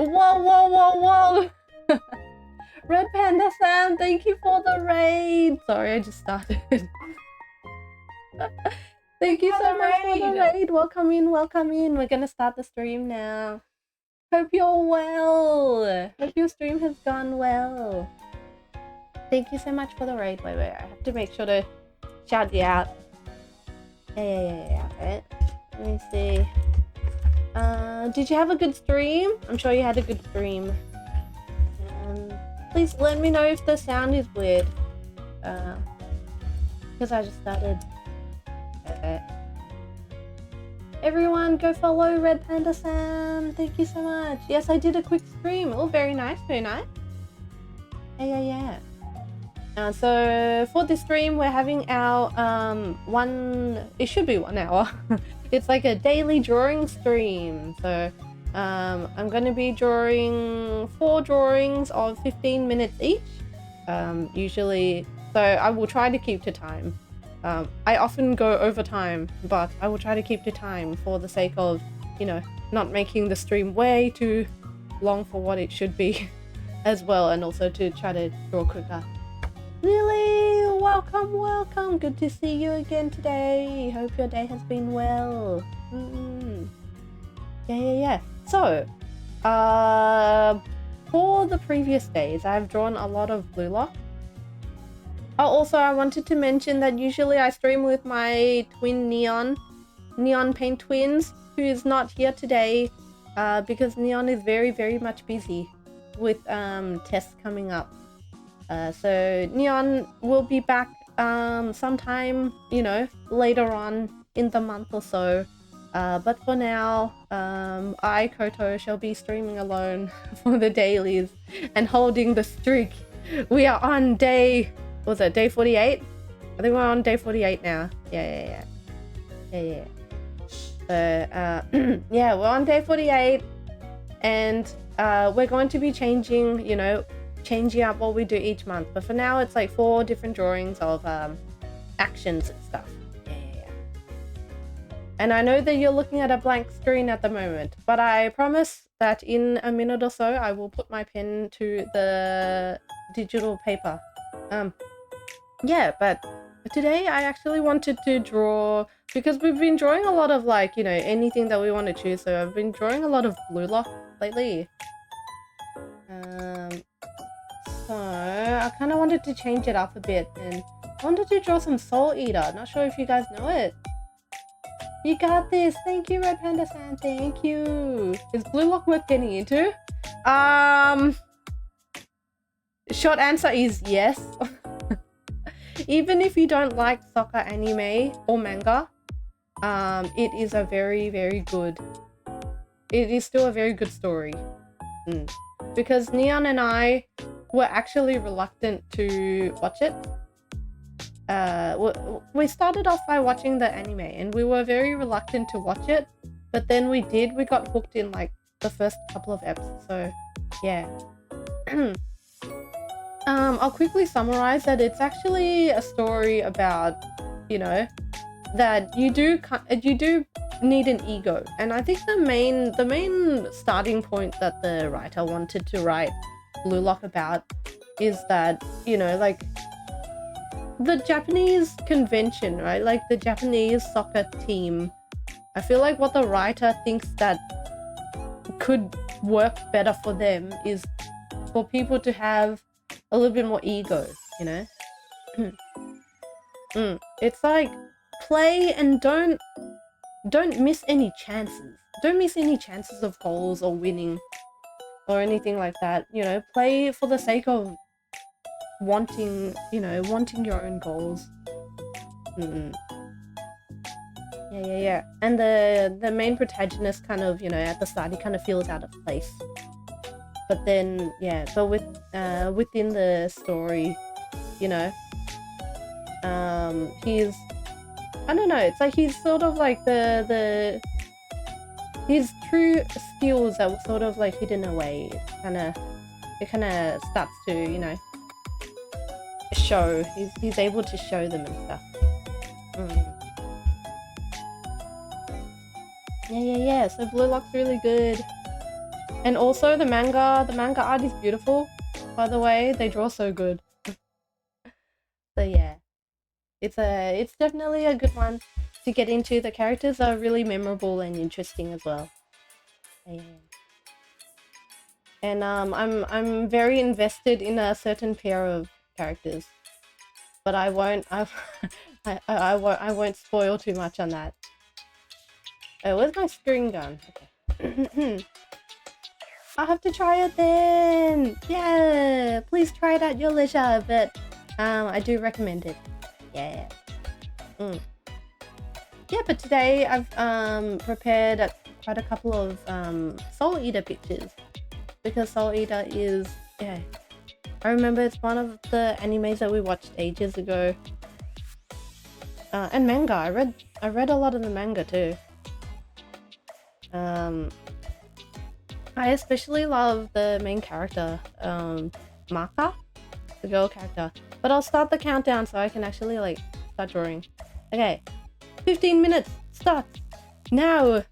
Whoa. Red Panda Sam, thank you for the raid. Sorry, I just started. Thank you so much for the raid. Welcome in. We're gonna start the stream now. Hope you're well. Hope your stream has gone well. Thank you so much for the raid. Wait, I have to make sure to shout you out. Yeah. Right. Let me see. Did you have a good stream? I'm sure you had a good stream. Please let me know if the sound is weird. Because I just started. Okay. Everyone, go follow Red Panda Sam. Thank you so much. Yes, I did a quick stream. Oh, very nice. Yeah. So for this stream, we're having our it should be 1 hour. It's like a daily drawing stream. So I'm going to be drawing 4 drawings of 15 minutes each. Usually, so I will try to keep to time. I often go over time, but I will try to keep to time for the sake of, not making the stream way too long for what it should be as well, and also to try to draw quicker. Lily, welcome. Good to see you again today. Hope your day has been well. Yeah. So, for the previous days, I've drawn a lot of blue lock. Oh, also, I wanted to mention that usually I stream with my twin Neon PaintTwins, who is not here today because Neon is very, very much busy with tests coming up. So Neon will be back sometime, later on in the month or so. But for now, I, Koto, shall be streaming alone for the dailies and holding the streak. We are on day 48? I think we're on day 48 now. Yeah. So, yeah, we're on day 48, and we're going to be changing up what we do each month. But for now, it's like 4 different drawings of actions and stuff. Yeah. And I know that you're looking at a blank screen at the moment, but I promise that in a minute or so, I will put my pen to the digital paper. Yeah, but today I actually wanted to draw, because we've been drawing a lot of anything that we want to choose. So I've been drawing a lot of blue lock lately. So I kind of wanted to change it up a bit, and I wanted to draw some Soul Eater. Not sure if you guys know it. You got this. Thank you, Red Panda San. Thank you. Is blue lock worth getting into? Short answer is yes. Even if you don't like soccer anime or manga, it is a very, very good. It is still a very good story. Because Neon and I were actually reluctant to watch it. We started off by watching the anime, and we were very reluctant to watch it. But then we got hooked in like the first couple of episodes. So yeah. I'll quickly summarize that it's actually a story about, that you do need an ego. And I think the main starting point that the writer wanted to write Blue Lock about is that, the Japanese convention, right? Like the Japanese soccer team. I feel like what the writer thinks that could work better for them is for people to have a little bit more ego, It's like play and don't miss any chances. Don't miss any chances of goals or winning or anything like that. Play for the sake of wanting your own goals. Yeah. And the main protagonist kind of, at the start he kind of feels out of place. But then, but within the story, he's, I don't know, it's like he's sort of like his true skills are sort of like hidden away. It kind of starts to, show. He's able to show them and stuff. Yeah. So Blue Lock's really good. And also the manga art is beautiful. By the way, they draw so good. So yeah, it's definitely a good one to get into. The characters are really memorable and interesting as well. Yeah. And I'm very invested in a certain pair of characters, but I won't I won't spoil too much on that. Oh, where's my string gun? Okay. I'll have to try it then. Yeah, please try it at your leisure, but I do recommend it. Yeah. Yeah, but today I've prepared quite a couple of Soul Eater pictures, because Soul Eater is, yeah, I remember it's one of the animes that we watched ages ago. And manga. I read a lot of the manga too. I especially love the main character, Maka, the girl character. But I'll start the countdown so I can actually like start drawing. Okay, 15 minutes starts now.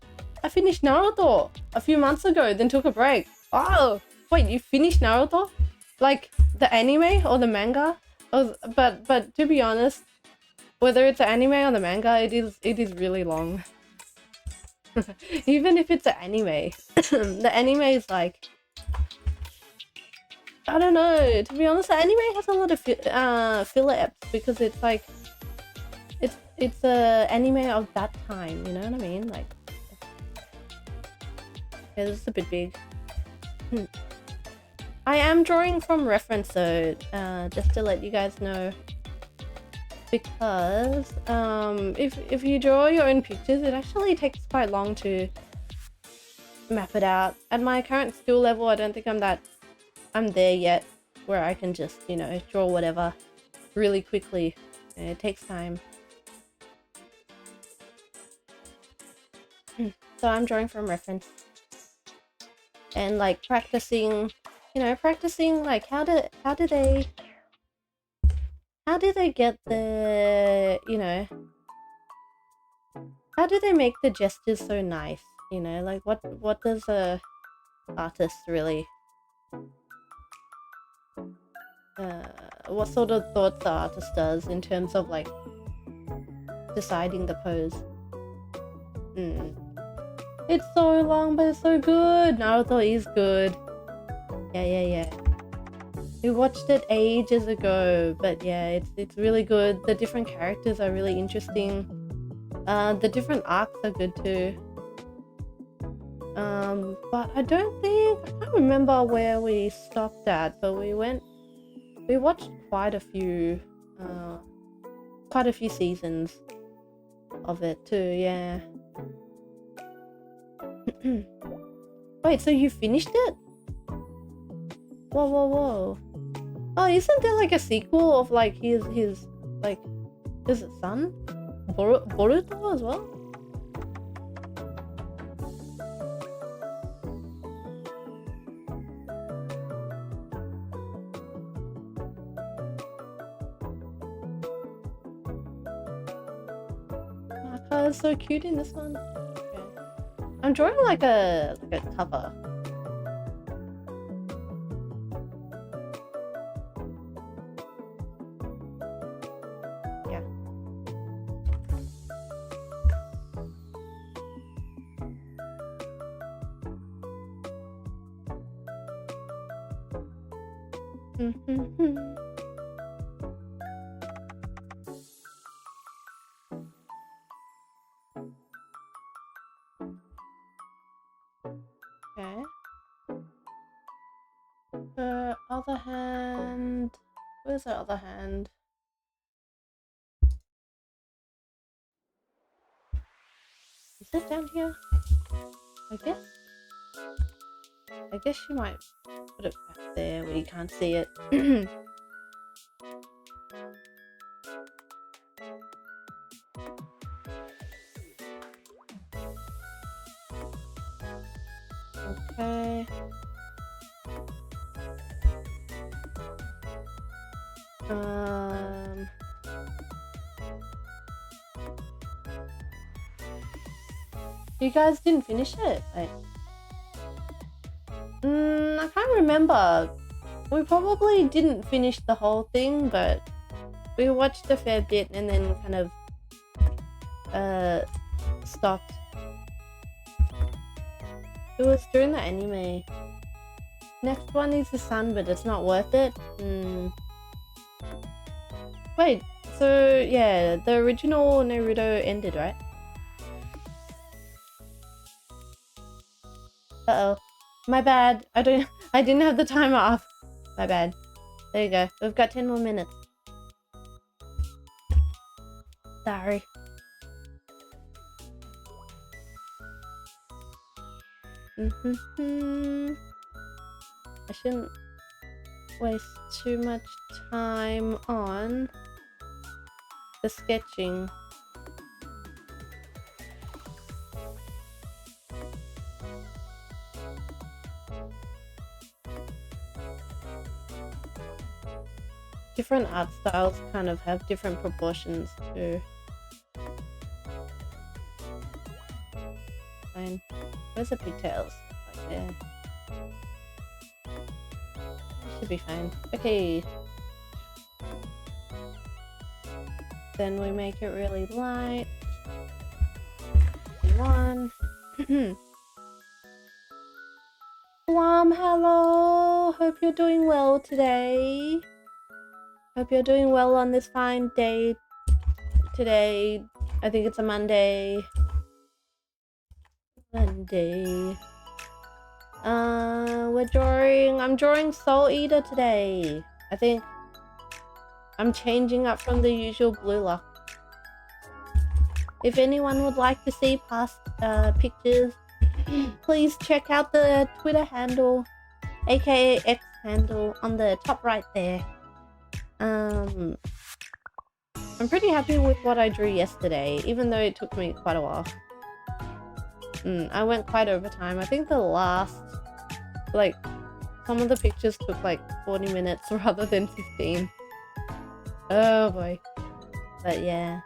I finished Naruto a few months ago, then took a break. Oh, wait, you finished Naruto? Like the anime or the manga? But to be honest, whether it's the anime or the manga, it is really long. Even if it's an anime, the anime is like, I don't know. To be honest, the anime has a lot of filler eps, because it's like it's a anime of that time. You know what I mean? Like, okay, this is a bit big. I am drawing from reference though, just to let you guys know. Because if you draw your own pictures, it actually takes quite long to map it out. At my current skill level, I don't think I'm there yet where I can just, you know, draw whatever really quickly. It takes time. So I'm drawing from reference and like practicing, you know, like how do they get the, you know, how do they make the gestures so nice? You know, like what does a artist really, what sort of thoughts the artist does in terms of like deciding the pose? It's so long, but it's so good. Naruto is good. Yeah. We watched it ages ago, but yeah, it's really good. The different characters are really interesting. The different arcs are good too. But I can't remember where we stopped at, but we watched quite a few seasons of it too, yeah. Wait, so you finished it? Whoa. Oh, isn't there like a sequel of like his like, is it son? Boruto as well? Maka is so cute in this one. Okay. I'm drawing like a cover. Yeah. Okay. The other hand. Where's the other hand? Is it down here? I guess you might put it back there where you can't see it. Okay. You guys didn't finish it? Like, I can't remember. We probably didn't finish the whole thing, but we watched a fair bit and then kind of stopped. It was during the anime. Next one is the sun, but it's not worth it. Wait, so yeah, the original Naruto ended, right? Uh-oh. My bad. I didn't have the timer off. My bad. There you go. We've got 10 more minutes. Sorry. I shouldn't waste too much time on the sketching. Different art styles kind of have different proportions too. Fine. Where's the pigtails? Right there. Should be fine. Okay. Then we make it really light. One. Plum, hello! Hope you're doing well today. Hope you're doing well on this fine day today. I think it's a Monday. I'm drawing Soul Eater today. I think I'm changing up from the usual blue lock. If anyone would like to see past pictures, please check out the Twitter handle, aka X handle, on the top right there. I'm pretty happy with what I drew yesterday, even though it took me quite a while. I went quite over time. I think the last, like, some of the pictures took like 40 minutes rather than 15. Oh boy. But yeah.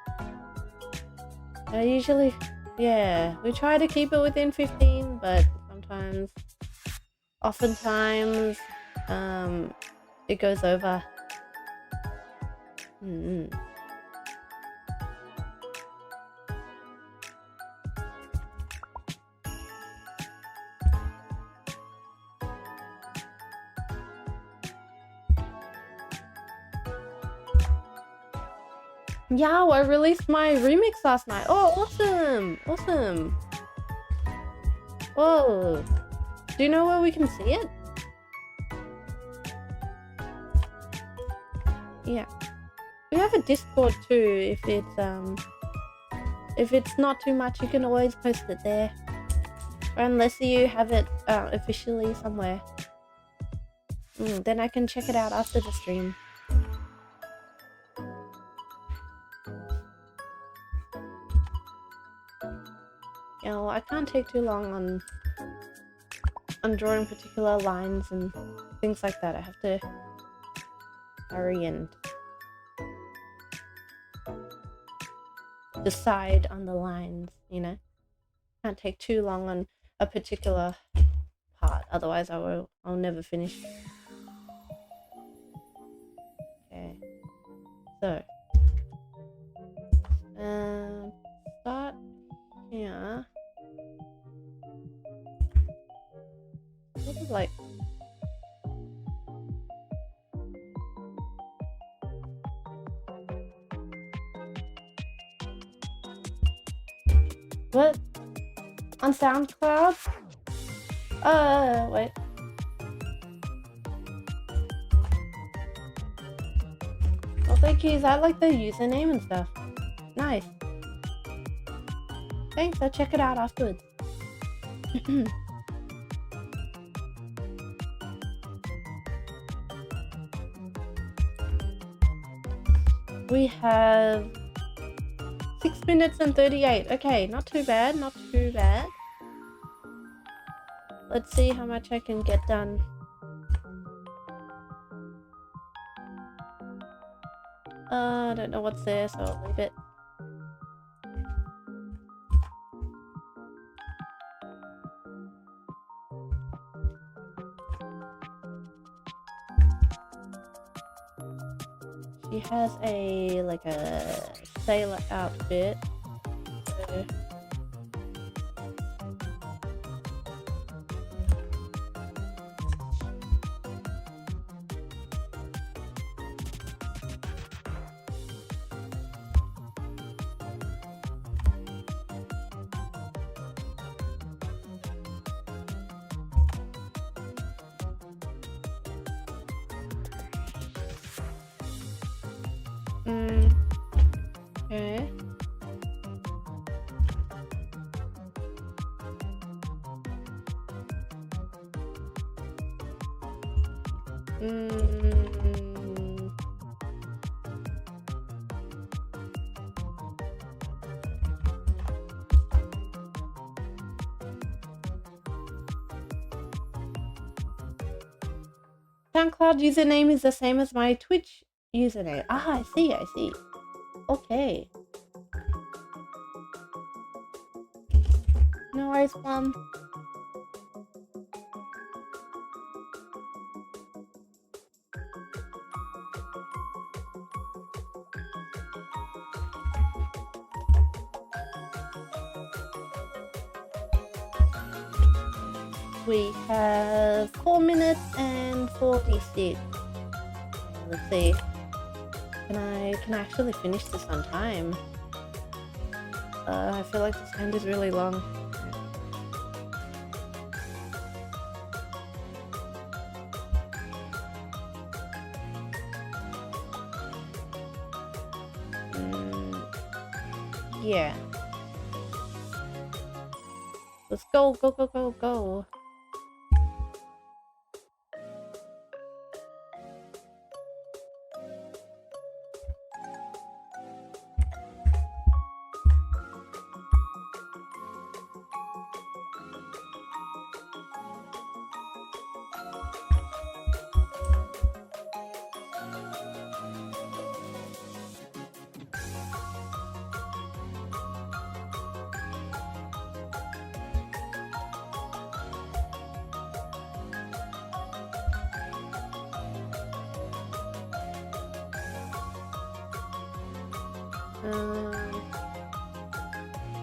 I usually, yeah, we try to keep it within 15, but oftentimes, it goes over. Yeah, I released my remix last night. Oh, awesome! Awesome! Whoa! Do you know where we can see it? Yeah. We have a Discord too. If it's not too much, you can always post it there. Or unless you have it officially somewhere. Then I can check it out after the stream. You know, I can't take too long on drawing particular lines and things like that. I have to hurry and decide on the lines, you know. Can't take too long on a particular part, otherwise I'll never finish. Okay, so start here. Sort of like what? On SoundCloud? Wait. Well, thank you. Is that like the username and stuff? Nice. Thanks, I'll check it out afterwards. We have 6 minutes and 38. Okay, not too bad, not too bad. Let's see how much I can get done. I don't know what's there, so I'll leave it. She has a like a sailor outfit. So okay. SoundCloud username is the same as my Twitch username. Ah, I see, I see. Okay. No worries, Mom. We have 4 minutes and 46. Let's see. Can I actually finish this on time? I feel like this end is really long. Yeah. Let's go, go, go, go, go.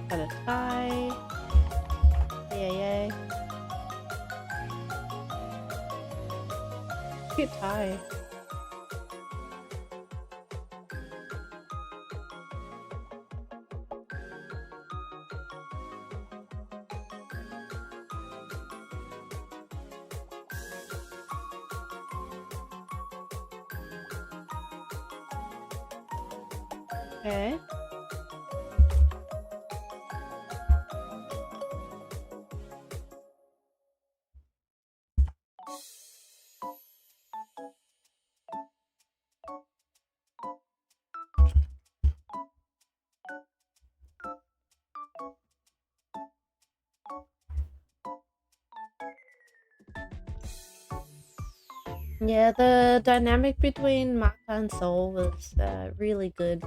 Got a tie. Yeah. Cute tie. Okay. Yeah, the dynamic between Maka and Soul was really good.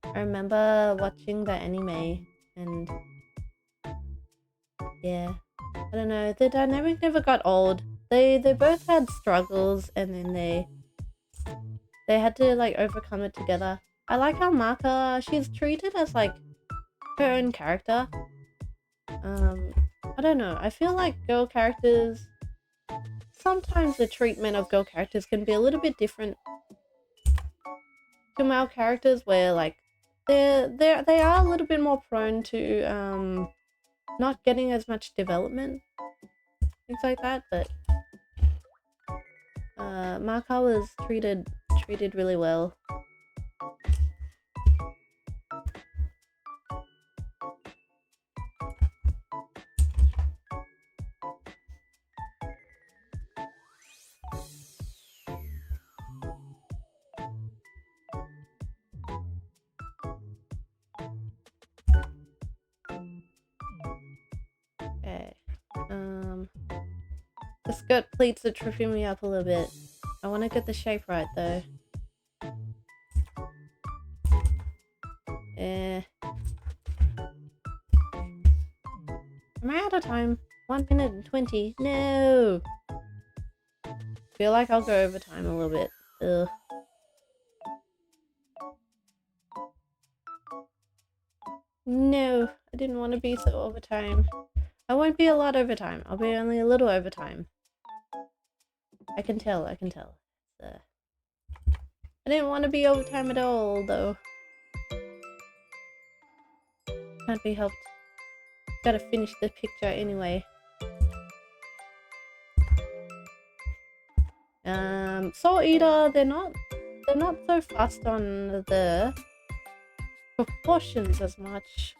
I remember watching the anime and yeah, I don't know, the dynamic never got old. They both had struggles and then they had to like overcome it together. I like how Maka, she's treated as like her own character. I don't know, I feel like girl characters, sometimes the treatment of girl characters can be a little bit different to male characters, where like they are a little bit more prone to not getting as much development, things like that. But Maka was treated really well. Okay. The skirt pleats are tripping me up a little bit. I want to get the shape right though. Am I out of time? 1 minute and 20. No. Feel like I'll go over time a little bit. Ugh. No, I didn't want to be so overtime. I won't be a lot overtime. I'll be only a little overtime. I can tell, I can tell. I didn't want to be overtime at all, though. Can't be helped. Gotta finish the picture anyway. Soul Eater, they're not so fast on the proportions as much.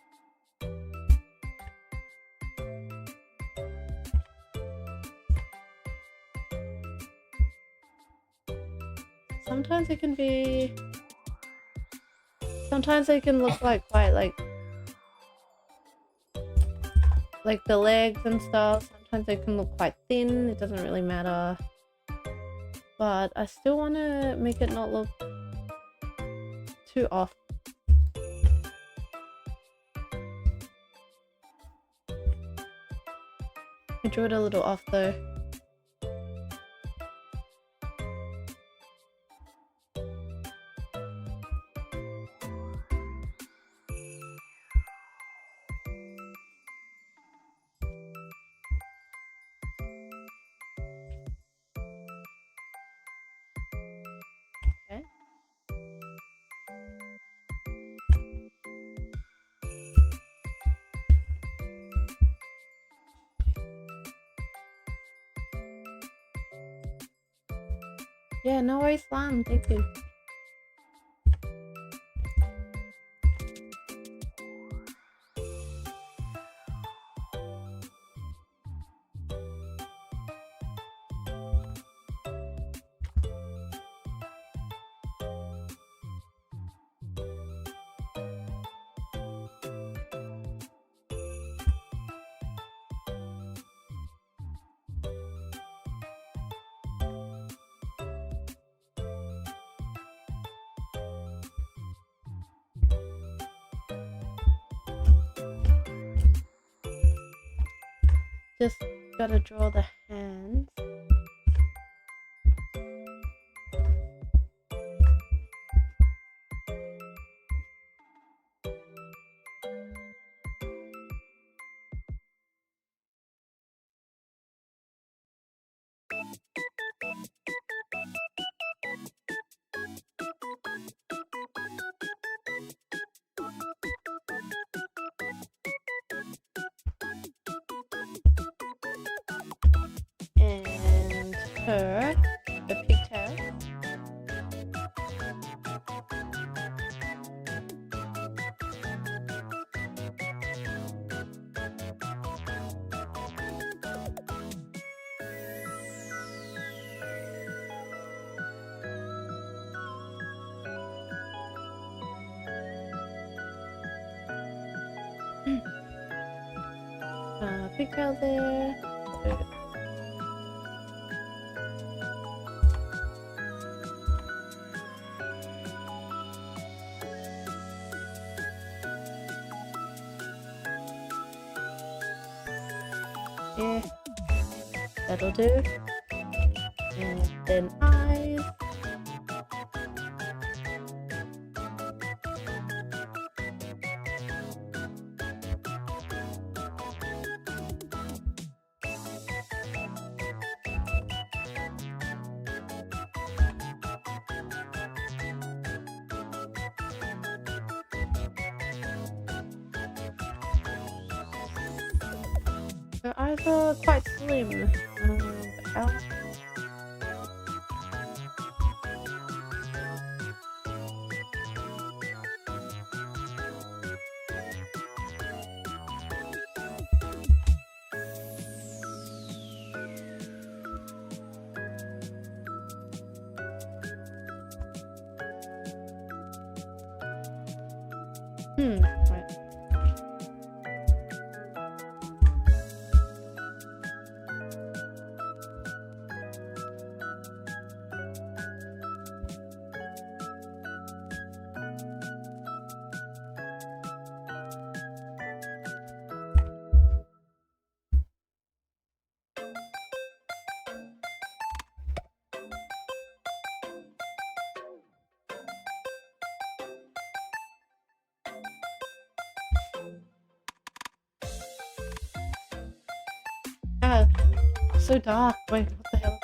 Sometimes it can be... Sometimes they can look like quite like the legs and stuff. Sometimes they can look quite thin. It doesn't really matter. But I still want to make it not look too off. I drew it a little off though. Okay. Yeah, no worries, Slam. Thank you. Just gotta draw the hands. And her, the pigtail. Pigtail there. Yeah, that'll do. And then eyes. Her eyes are quite slim. How? Right. so dark. Wait, what the hell?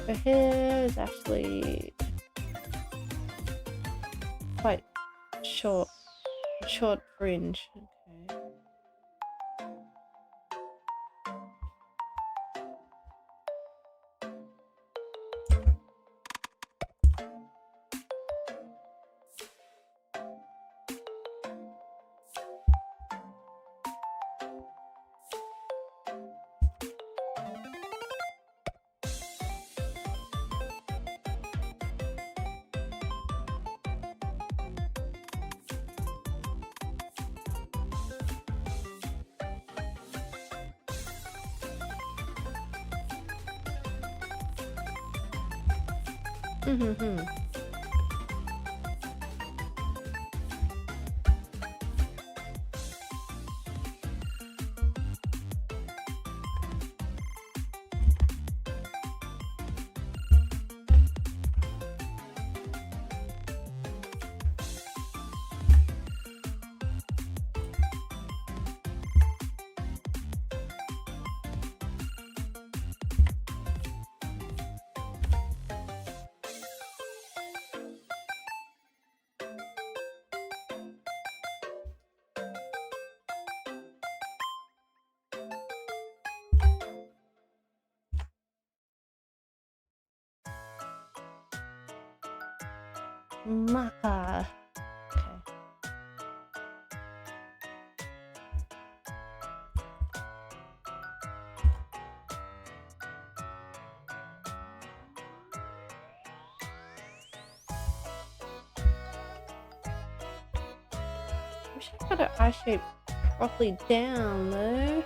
Her hair is actually quite short fringe. Okay. Maka. Okay. Wish I got her eye shape properly down though.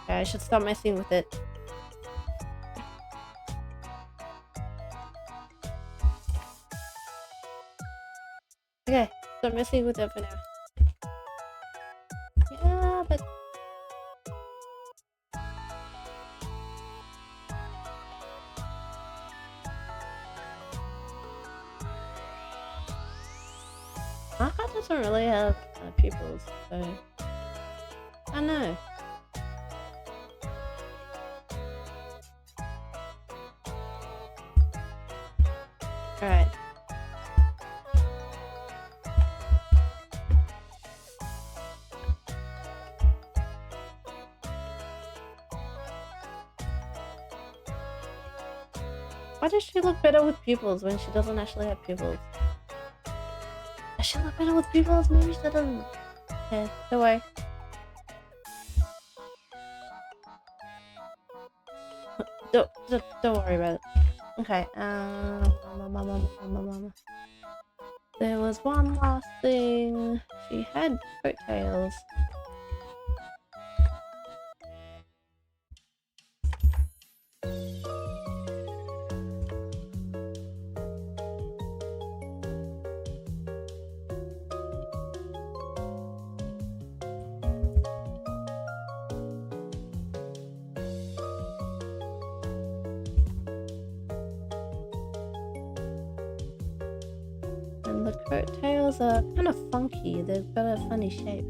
Okay, I should stop messing with it. Okay, stop messing with it for now. Yeah, but Maka doesn't really have pupils, so I don't know. Alright. Why does she look better with pupils when she doesn't actually have pupils? Does she look better with pupils? Maybe she doesn't. Okay, don't worry. Don't worry about it. Okay, there was one last thing. She had coattails. And the coattails are kind of funky. They've got a funny shape.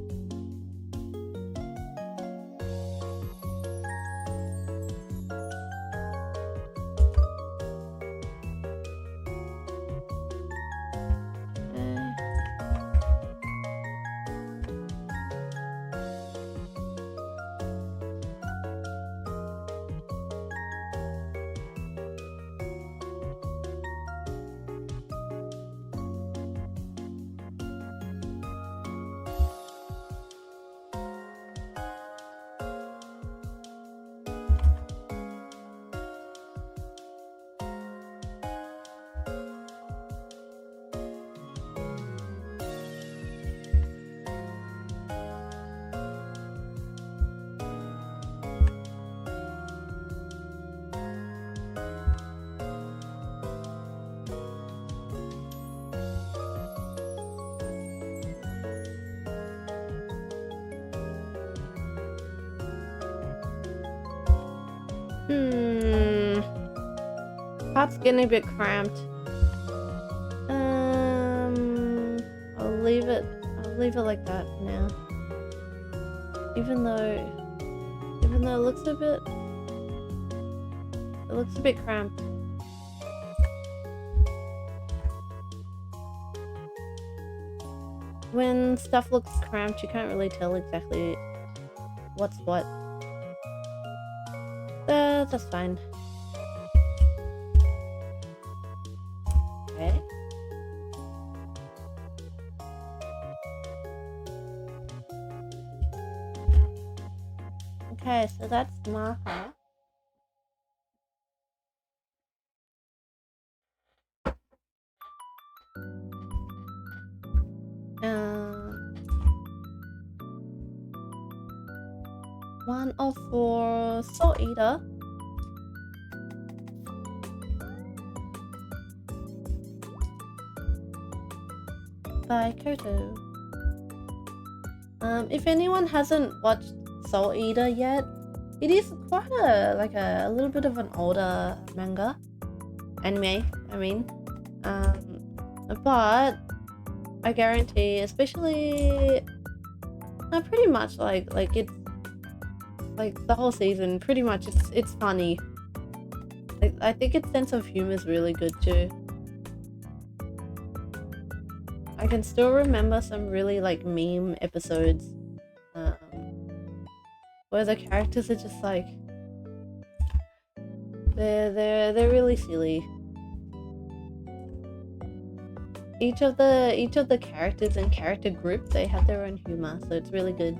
Heart's getting a bit cramped. I'll leave it like that for now. Even though it looks a bit cramped. When stuff looks cramped, you can't really tell exactly what's what. That's fine. Okay. Okay, so that's marker. One of 4 Soul Eater. By Koto. If anyone hasn't watched Soul Eater yet, it is quite a little bit of an older manga. Anime, I mean. But I guarantee, especially pretty much like it's like the whole season, pretty much it's funny. I think its sense of humor is really good too. I can still remember some really like meme episodes where the characters are just like they're really silly. Each of the characters and character groups, they have their own humor, so it's really good.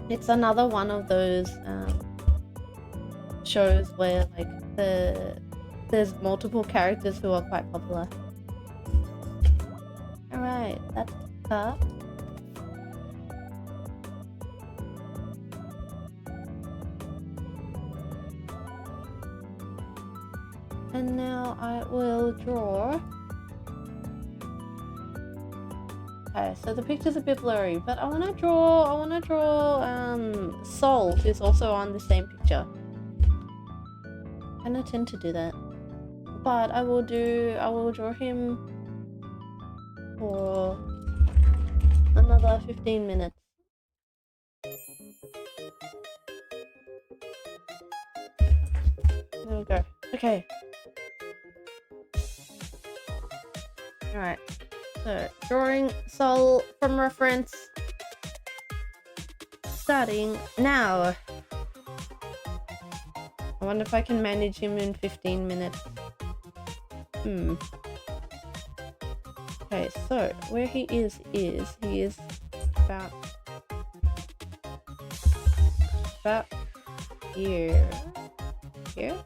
It's another one of those shows where like there's multiple characters who are quite popular. Alright, that's the cup. And now I will draw. Okay, so the picture's a bit blurry, but I wanna draw Soul is also on the same picture. I kinda tend to do that. But I will draw him for another 15 minutes. There we go. Okay. Alright. So, drawing Soul from reference. Starting now. I wonder if I can manage him in 15 minutes. Okay, so where he is about here. Here.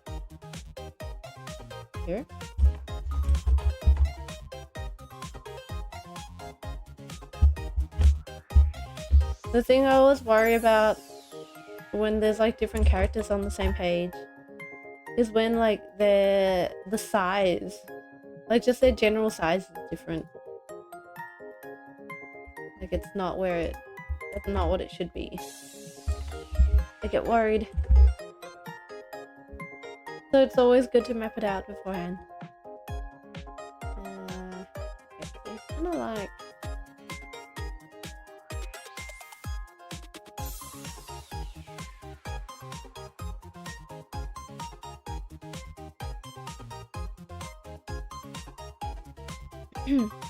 The thing I always worry about when there's like different characters on the same page is when like the size, like just their general size is different. Like it's not that's not what it should be. I get worried. So it's always good to map it out beforehand. It's kind of like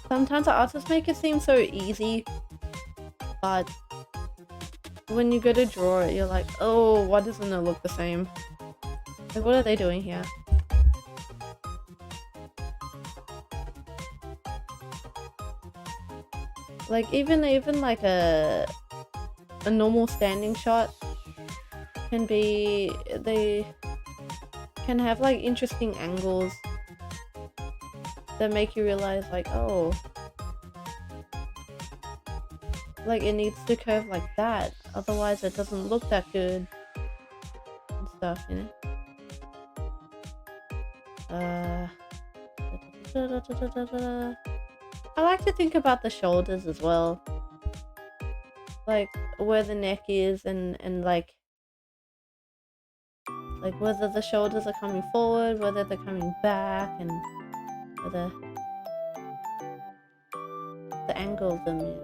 sometimes the artists make it seem so easy, but when you go to draw it, you're like, oh, why doesn't it look the same? Like, what are they doing here? Like, even like a normal standing shot can be, they can have like interesting angles that make you realize like, oh, like it needs to curve like that, otherwise it doesn't look that good and stuff, you know. I like to think about the shoulders as well, like where the neck is, and like whether the shoulders are coming forward, whether they're coming back, and whether the angle of them.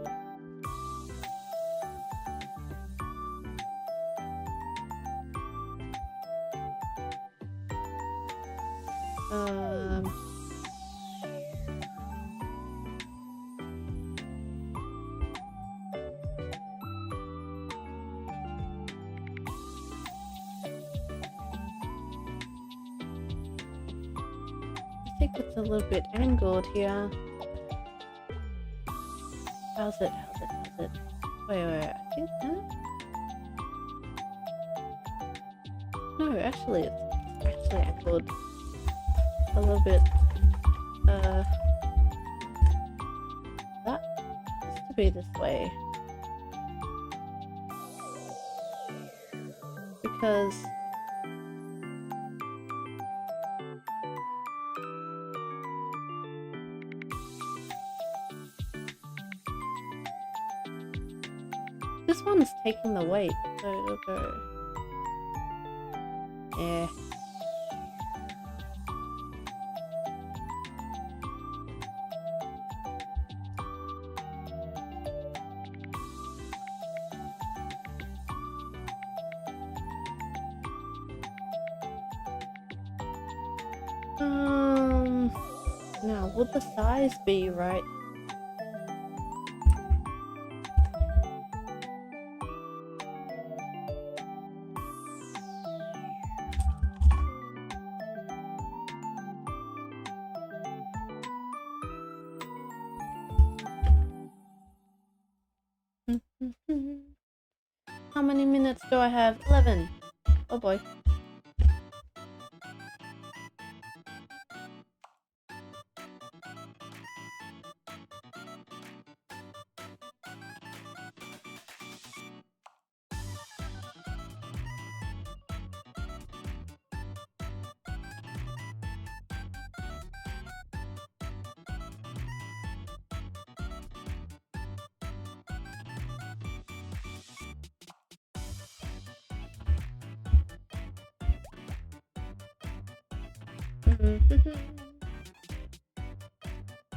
I think it's a little bit angled here. How's it? Wait, I think that? No, actually, it's actually angled a little bit. That has to be this way. Because this one's taking the weight, so it'll go. Yeah. Now, would the size be right? How many minutes do I have? 11. Oh boy.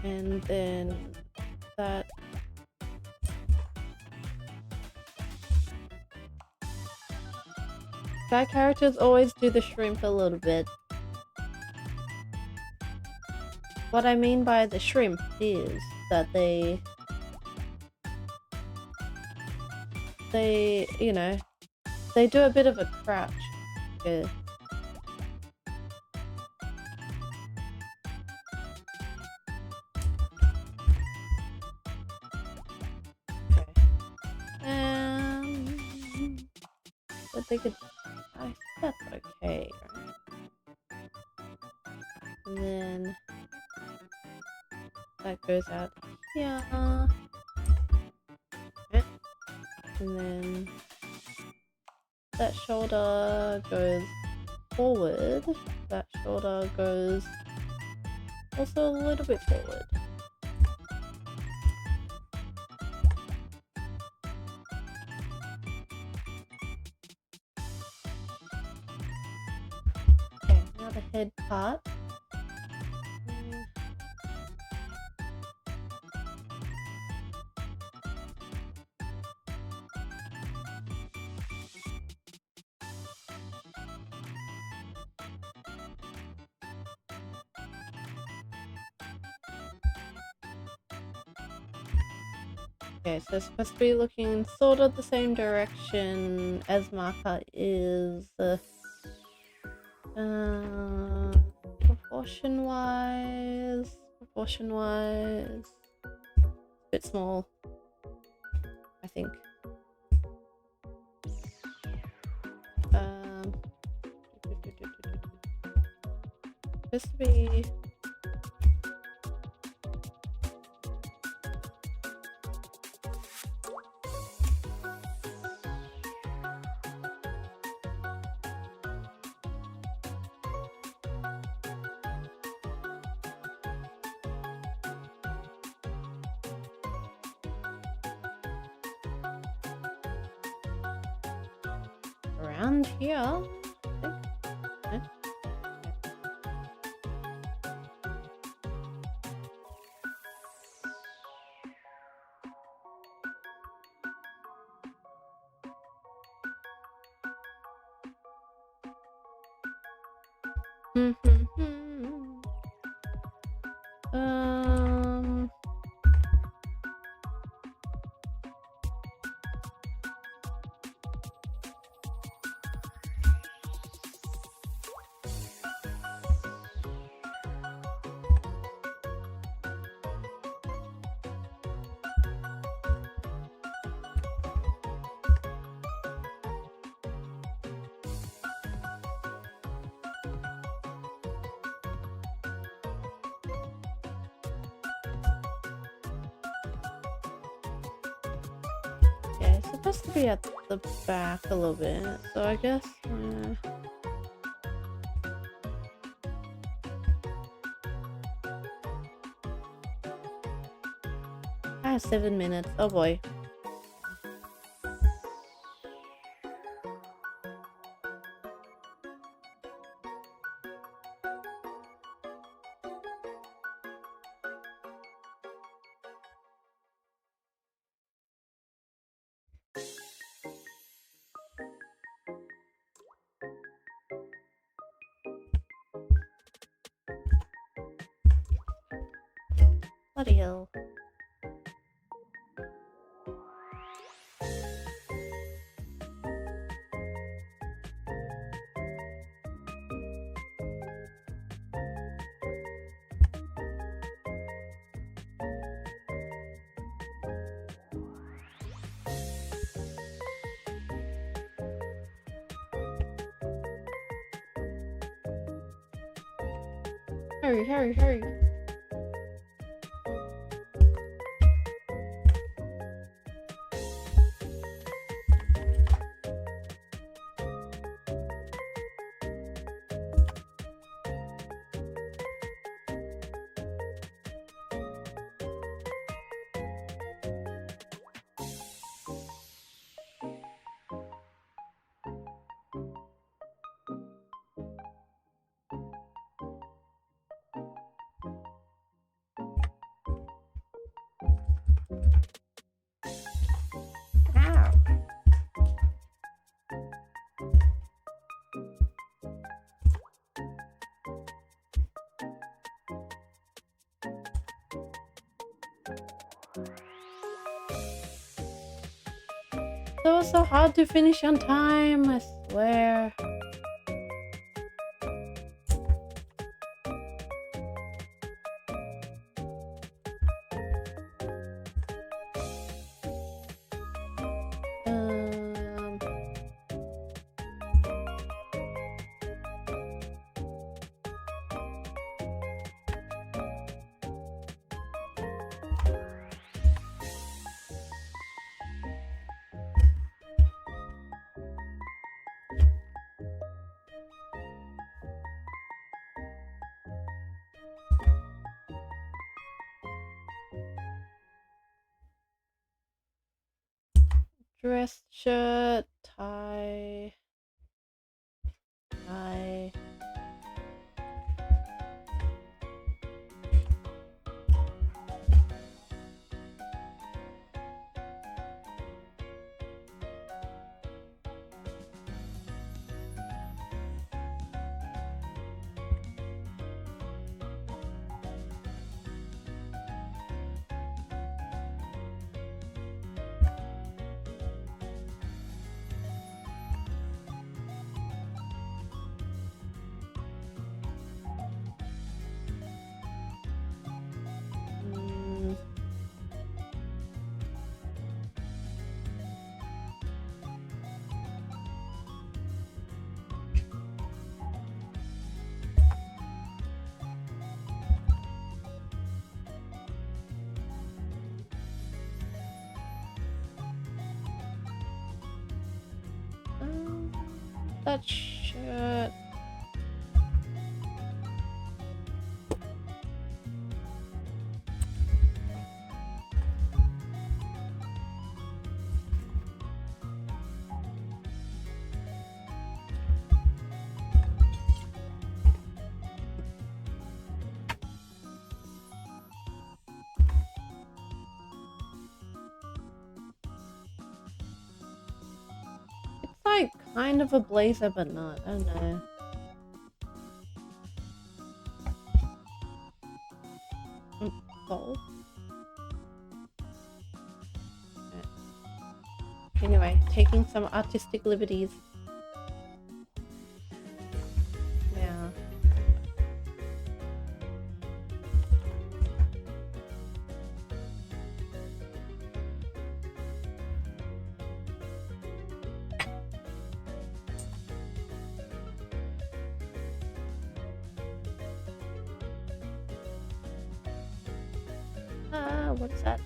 And then that. Guy characters always do the shrimp a little bit. What I mean by the shrimp is that they, you know, they do a bit of a crouch. Yeah. But they could, I think that's okay, right? And then that goes out here. And then that shoulder goes forward. That shoulder goes also a little bit forward. Okay, now the head part. Okay, so it's supposed to be looking sort of the same direction as Maka is. Proportion-wise, a bit small, I think. Supposed to be. around here. Yeah, it's supposed to be at the back a little bit, so I guess. I have 7 minutes. Oh boy. Bloody hell. Hurry, hurry, hurry. That was so hard to finish on time, I swear. Dress, shirt, tie. That shirt. Kind of a blazer, but not. I don't know. Gold. Anyway, taking some artistic liberties. Yeah. What's that?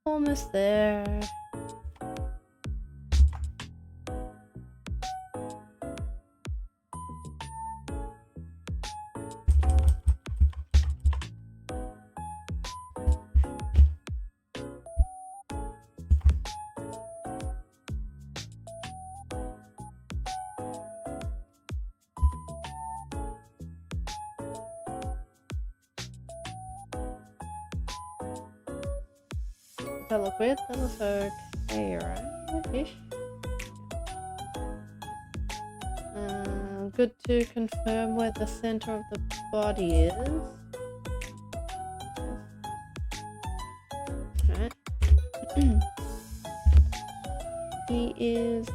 Almost there. Does that look weird? That looks okay, right? Ish. Good to confirm where the center of the body is. Right. He is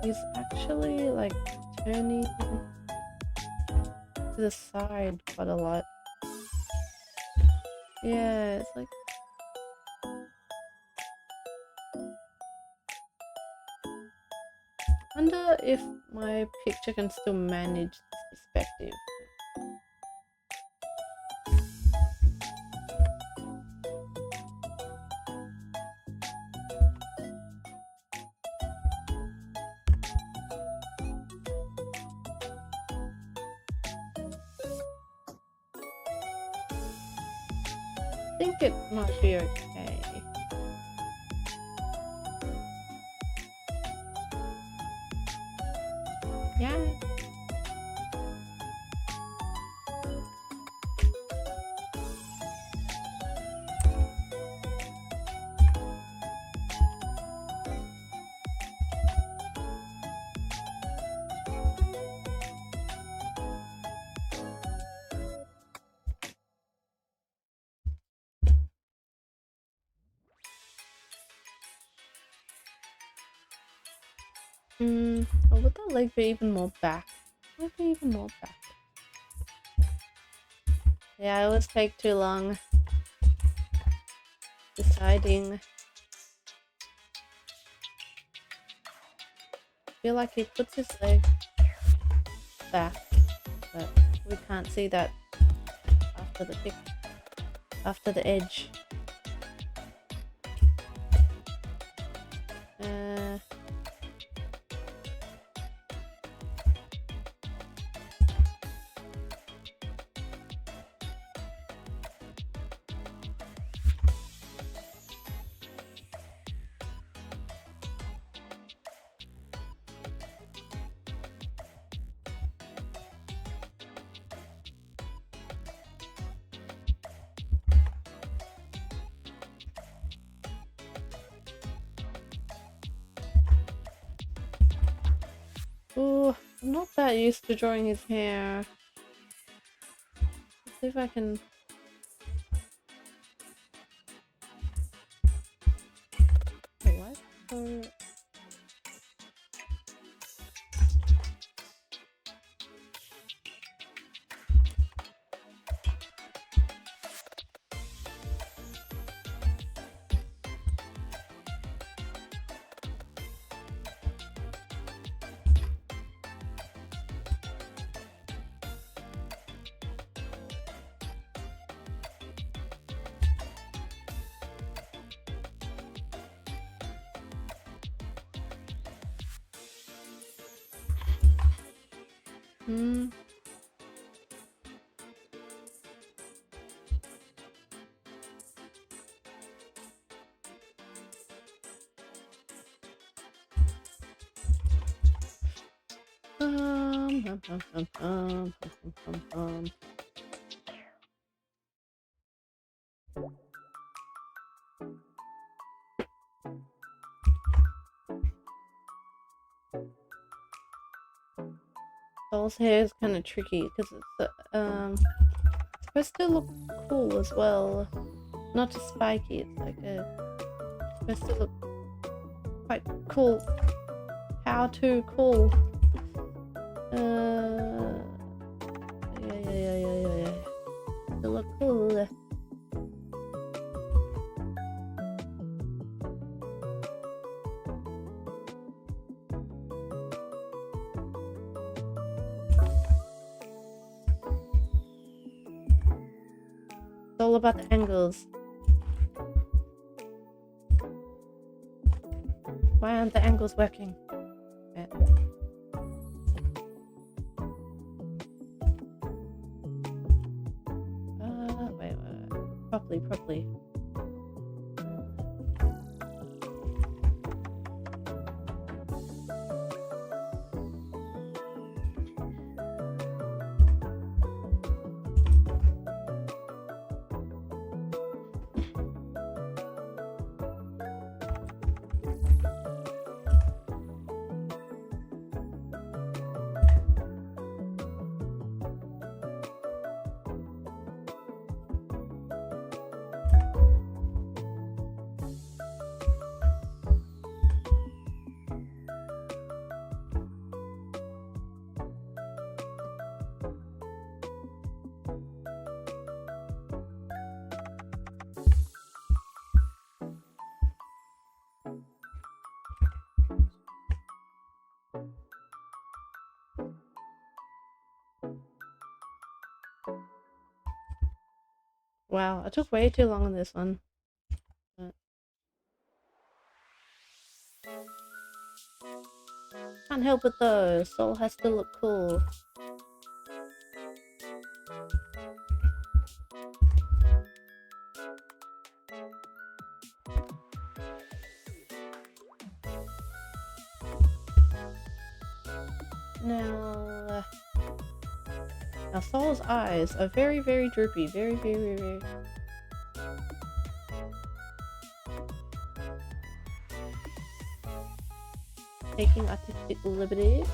he's actually like turning to the side quite a lot. Yeah, it's like I wonder if my picture can still manage this perspective. I think it might be okay. Yeah. Or would that leg be even more back? Might be even more back. Yeah, I always take too long deciding. I feel like he puts his leg back, but we can't see that after the pic, after the edge. Ooh, I'm not that used to drawing his hair. Let's see if I can. Wait, what? Doll's hair is kind of tricky because it's supposed to look cool as well, not just spiky. It's like supposed to look quite cool. How to cool? Yeah. To look cool. It's all about the angles. Why aren't the angles working? Yeah. Wait. Properly. Wow, I took way too long on this one. But can't help it though, Soul has to look cool. Now Soul's eyes are very droopy, very. Taking artistic liberties.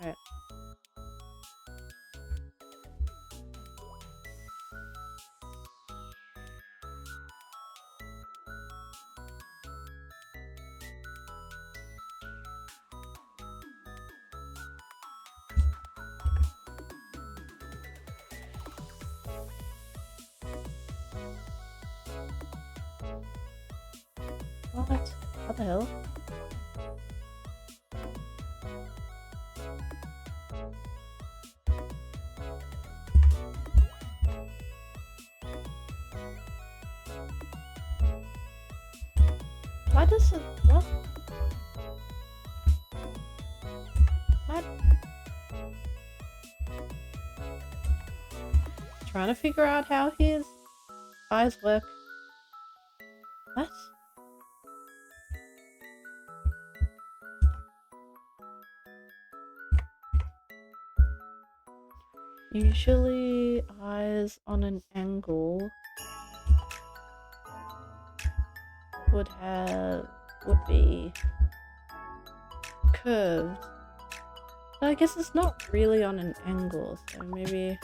Alright. What the hell? Why does it... what? What? Trying to figure out how his eyes work. What? Usually eyes on an angle would be curved. But I guess it's not really on an angle, so maybe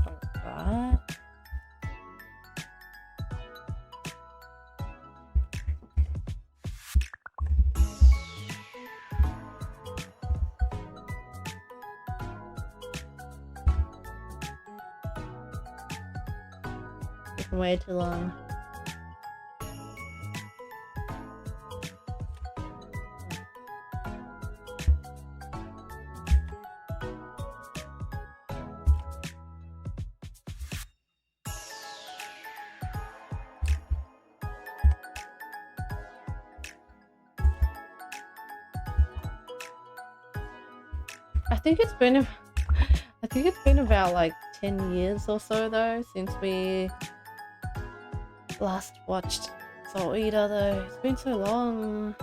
like that. Taking way too long. I think it's been about like 10 years or so though since we last watched Soul Eater though. It's been so long.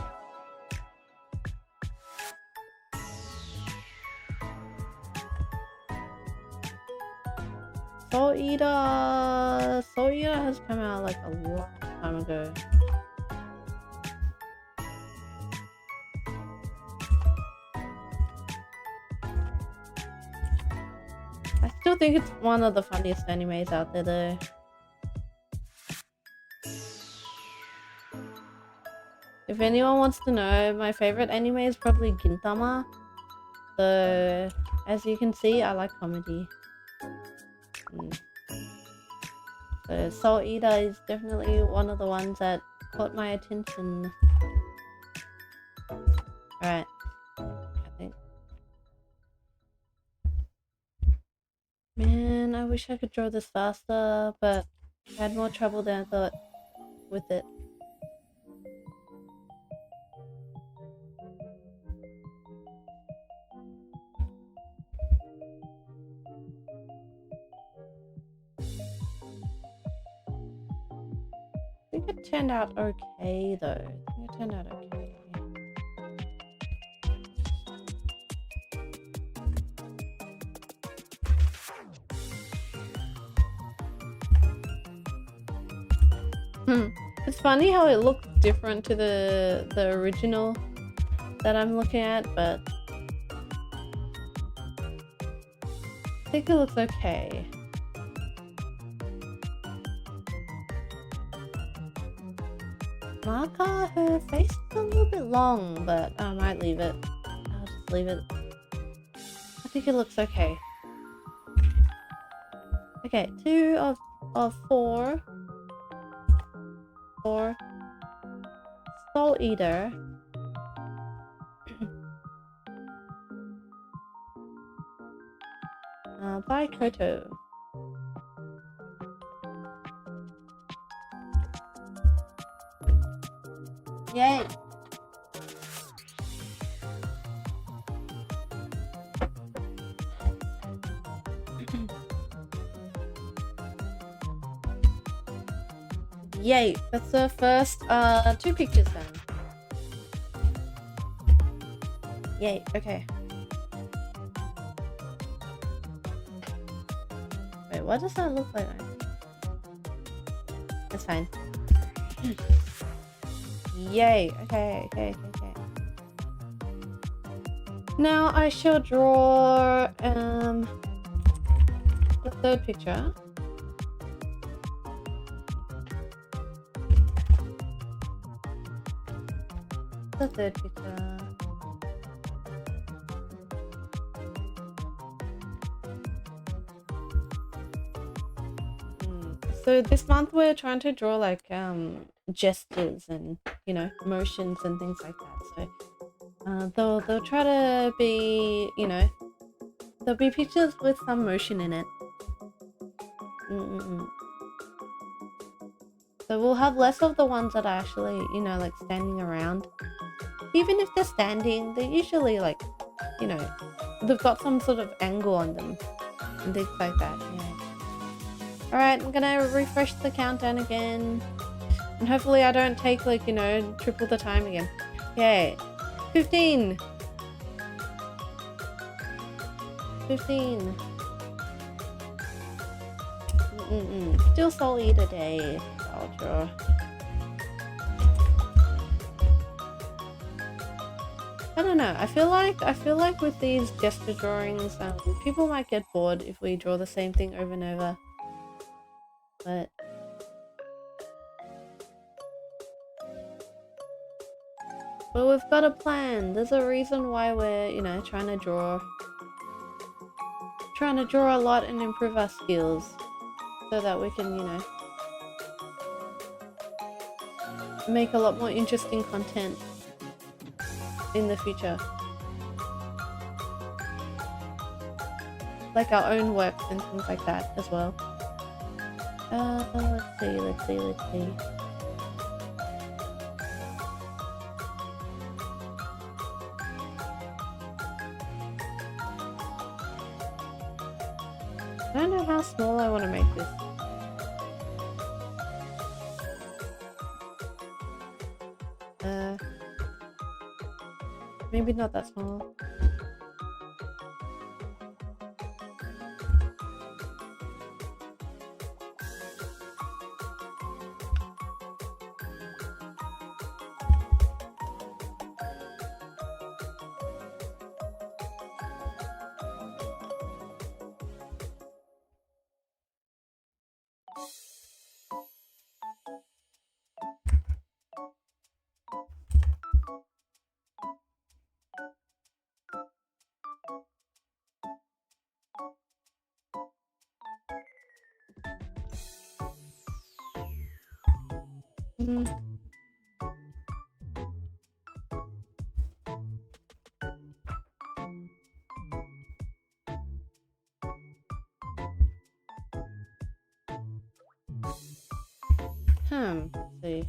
Soul Eater has come out like a long time ago. I still think it's one of the funniest animes out there though. If anyone wants to know, my favorite anime is probably Gintama. So, as you can see, I like comedy. So, Soul Eater is definitely one of the ones that caught my attention. Alright. I think. Man, I wish I could draw this faster, but I had more trouble than I thought with it. I think it turned out okay though. I think it turned out okay. It's funny how it looks different to the original that I'm looking at, but I think it looks okay. Maka, her face is a little bit long, but I might leave it. I'll just leave it. I think it looks okay. Okay, 2 of 4. Soul Eater. By Koto. Yay! Yay! That's the first 2 pictures then. Yay, okay. Wait, what does that look like? That's fine. Yay, okay. Now I shall draw the 3rd picture. The 3rd picture. So this month we're trying to draw like gestures and, you know, motions and things like that. So they'll try to be, you know, there'll be pictures with some motion in it. So we'll have less of the ones that are actually, you know, like standing around. Even if they're standing, they're usually like, you know, they've got some sort of angle on them and things like that. Yeah. Alright, I'm gonna refresh the countdown again. And hopefully I don't take like, you know, triple the time again. Okay. 15. 15. Still Soul Eater day. I'll draw. I don't know. I feel like with these gesture drawings, people might get bored if we draw the same thing over and over. But we've got a plan. There's a reason why we're, you know, trying to draw a lot and improve our skills so that we can, you know, make a lot more interesting content in the future. Like our own work and things like that as well. Let's see. I don't know how small I want to make this. Maybe not that small. Let's see.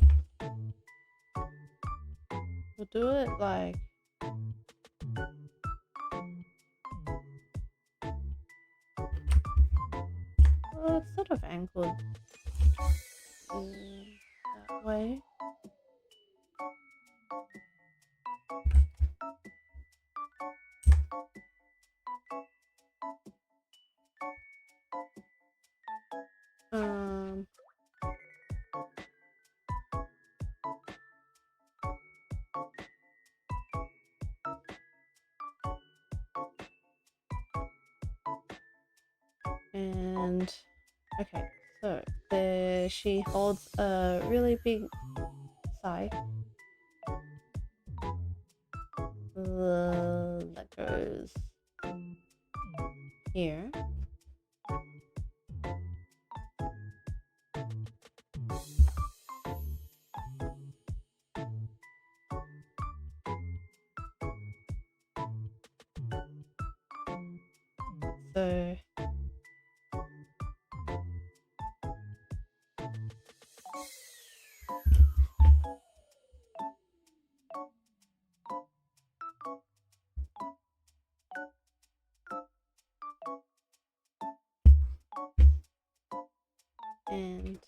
We'll do it like... Oh, it's sort of angled that way. And okay, so there she holds a really big sigh that goes here. So and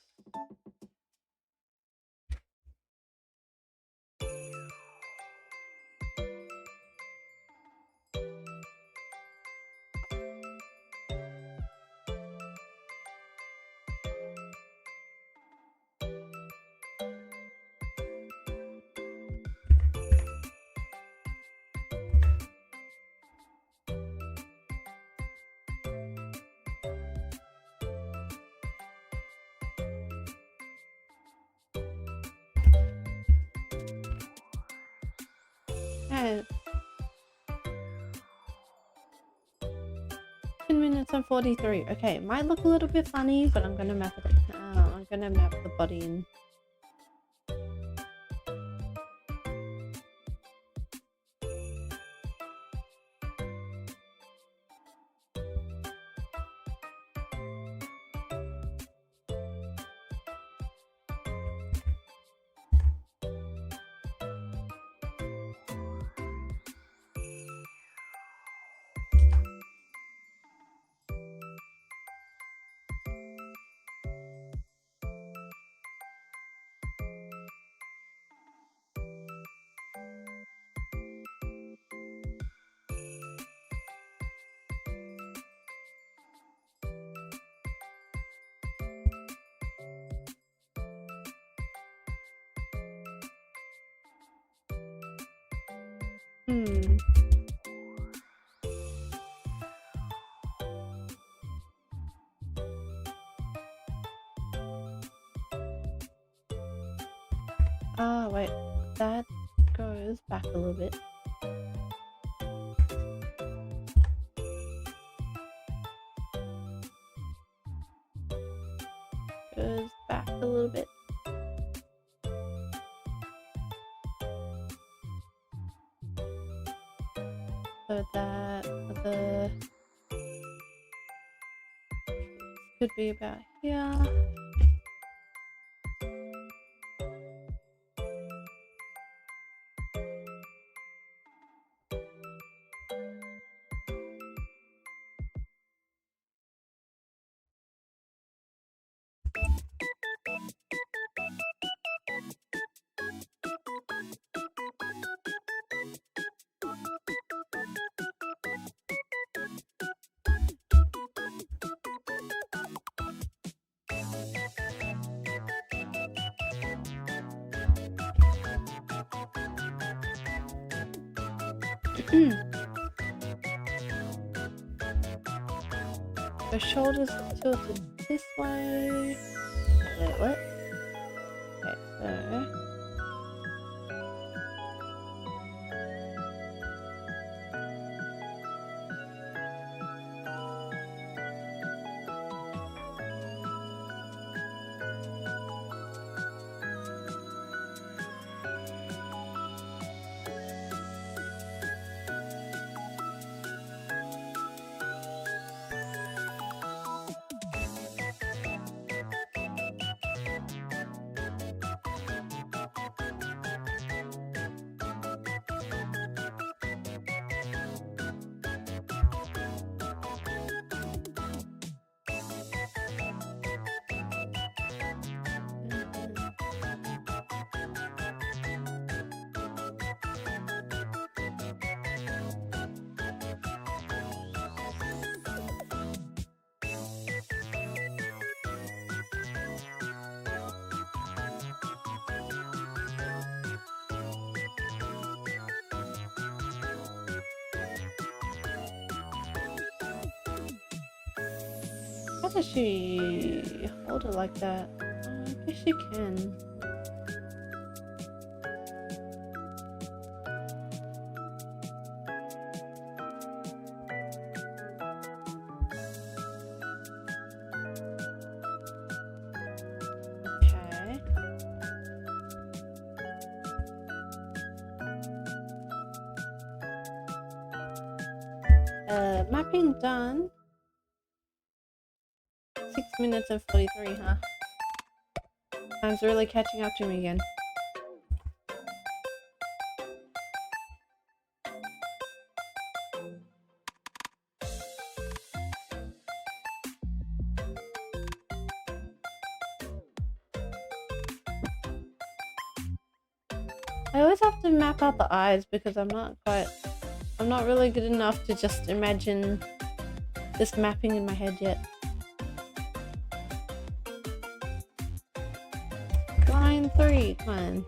yeah, 10 minutes and 43. Okay, it might look a little bit funny, but I'm gonna map it. I'm gonna map the body in. Wait, that goes back a little bit. Goes back a little bit. So that the could be about here. The shoulders tilted this way. Wait, what? Okay, so how does she hold it like that? I guess she can. Okay. Mapping done. 6 minutes and 43, huh? Time's really catching up to me again. I always have to map out the eyes because I'm not really good enough to just imagine this mapping in my head yet. Line 3, come on.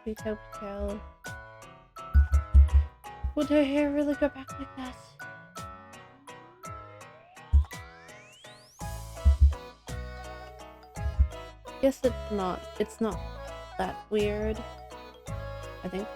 Pigtail. Would her hair really go back like that? Guess it's not. It's not that weird, I think.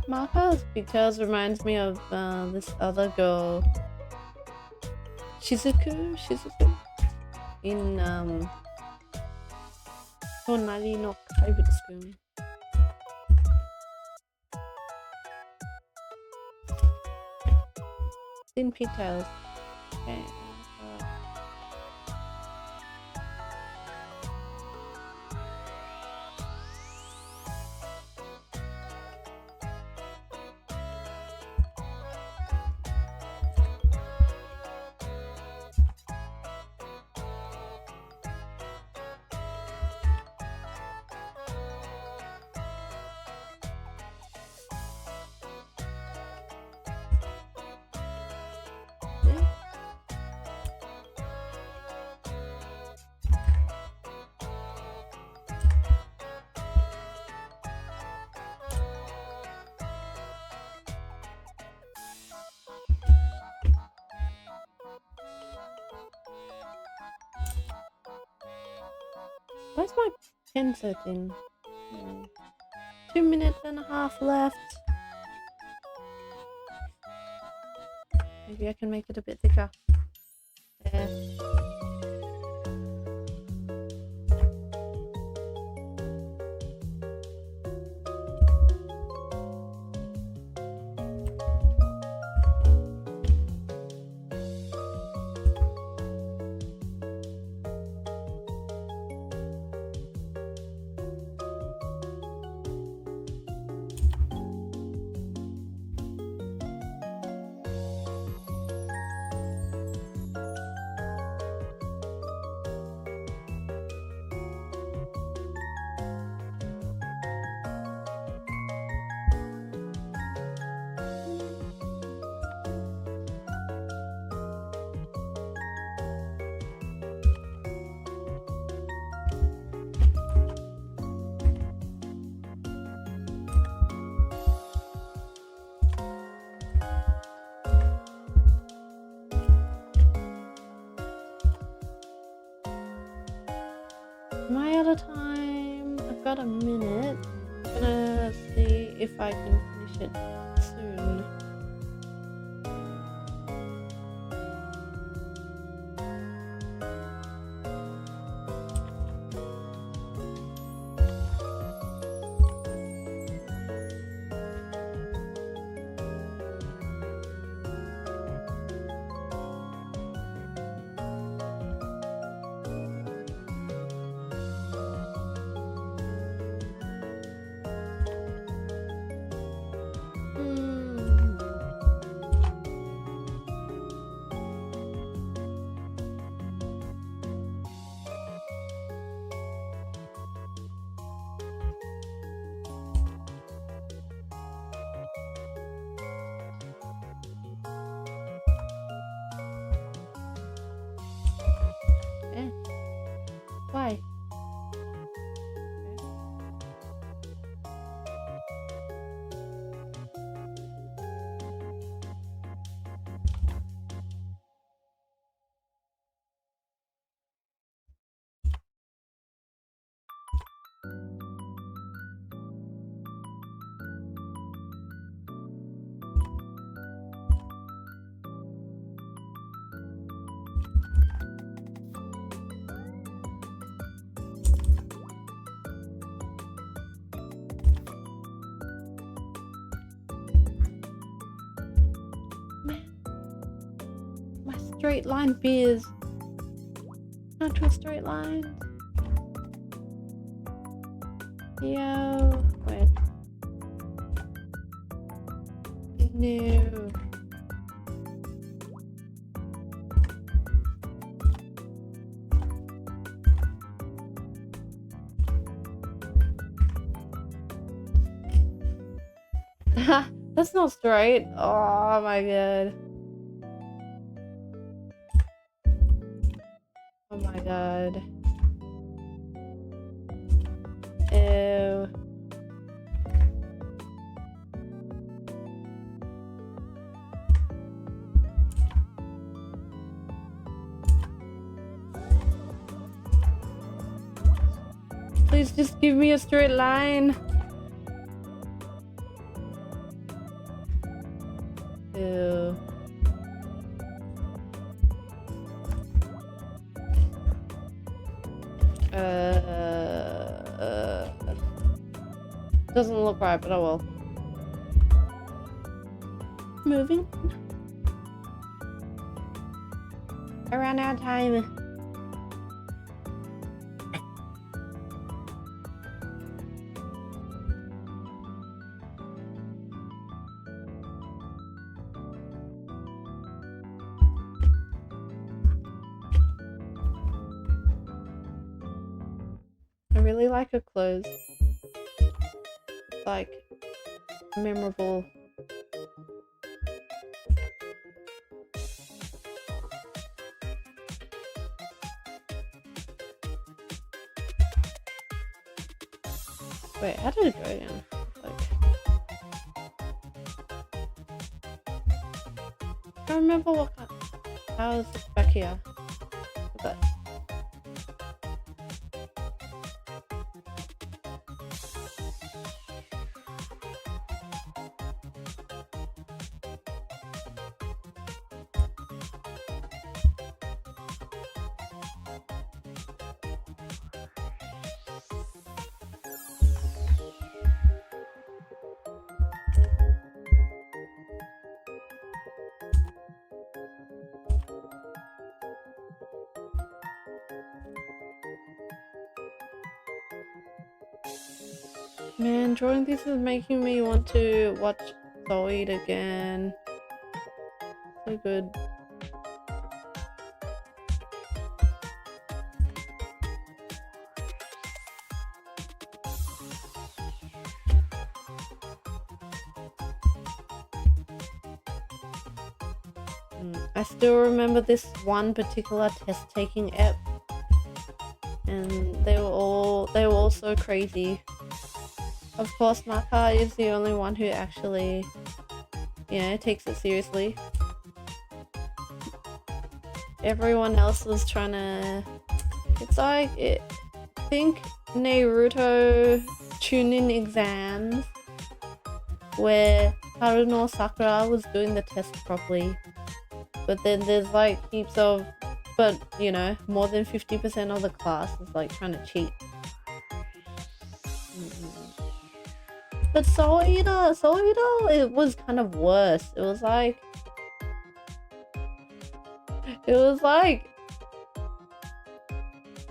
Maka's pigtails reminds me of this other girl, Shizuku in Tonari no Kaibutsu. Thin pigtails. Okay. Where's my pen setting? 2 minutes and a half left. Maybe I can make it a bit thicker. There. Am I out of time? I've got a minute. I'm gonna see if I can finish it soon. Why? Straight line beers. Not to a straight line. Yo, wait. No. Ha. That's not straight. Oh my god. Oh my god. Ew. Please just give me a straight line. Ew. Doesn't look right, but oh well. Moving. I ran out of time. I really like her clothes. It's like memorable. Wait, how did it go again? Like, I don't remember what kind. How is it back here? But man, drawing this is making me want to watch Zoe again. So good. I still remember this one particular test taking app, and they were all so crazy. Of course, Maka is the only one who actually, you know, takes it seriously. Everyone else was trying to. It's like think Naruto Chunin exams, where Haruno Sakura was doing the test properly. But then there's like heaps of, but you know, more than 50% of the class is like trying to cheat. But Soida, it was kind of worse. It was like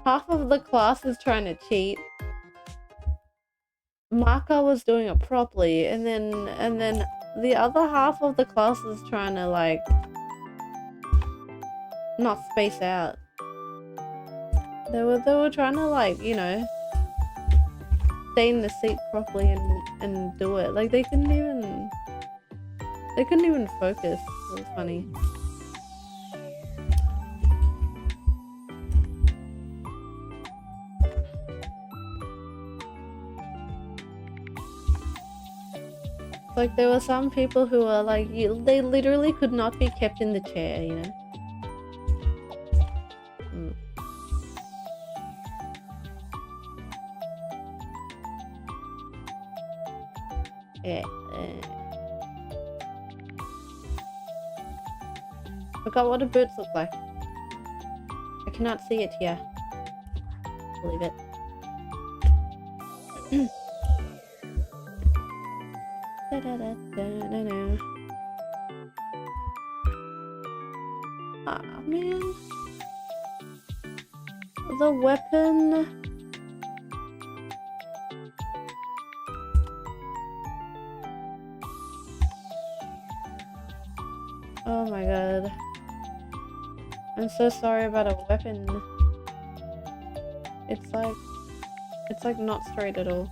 half of the class is trying to cheat. Maka was doing it properly, and then the other half of the class is trying to like not space out. They were trying to like, you know, stay in the seat properly and do it. Like they couldn't even focus. It was funny. Like there were some people who were like, they literally could not be kept in the chair, you know. Yeah. Forgot what the birds look like. I cannot see it here. Believe it. Ah, man. The weapon. Oh my god. I'm so sorry about a weapon. It's like not straight at all.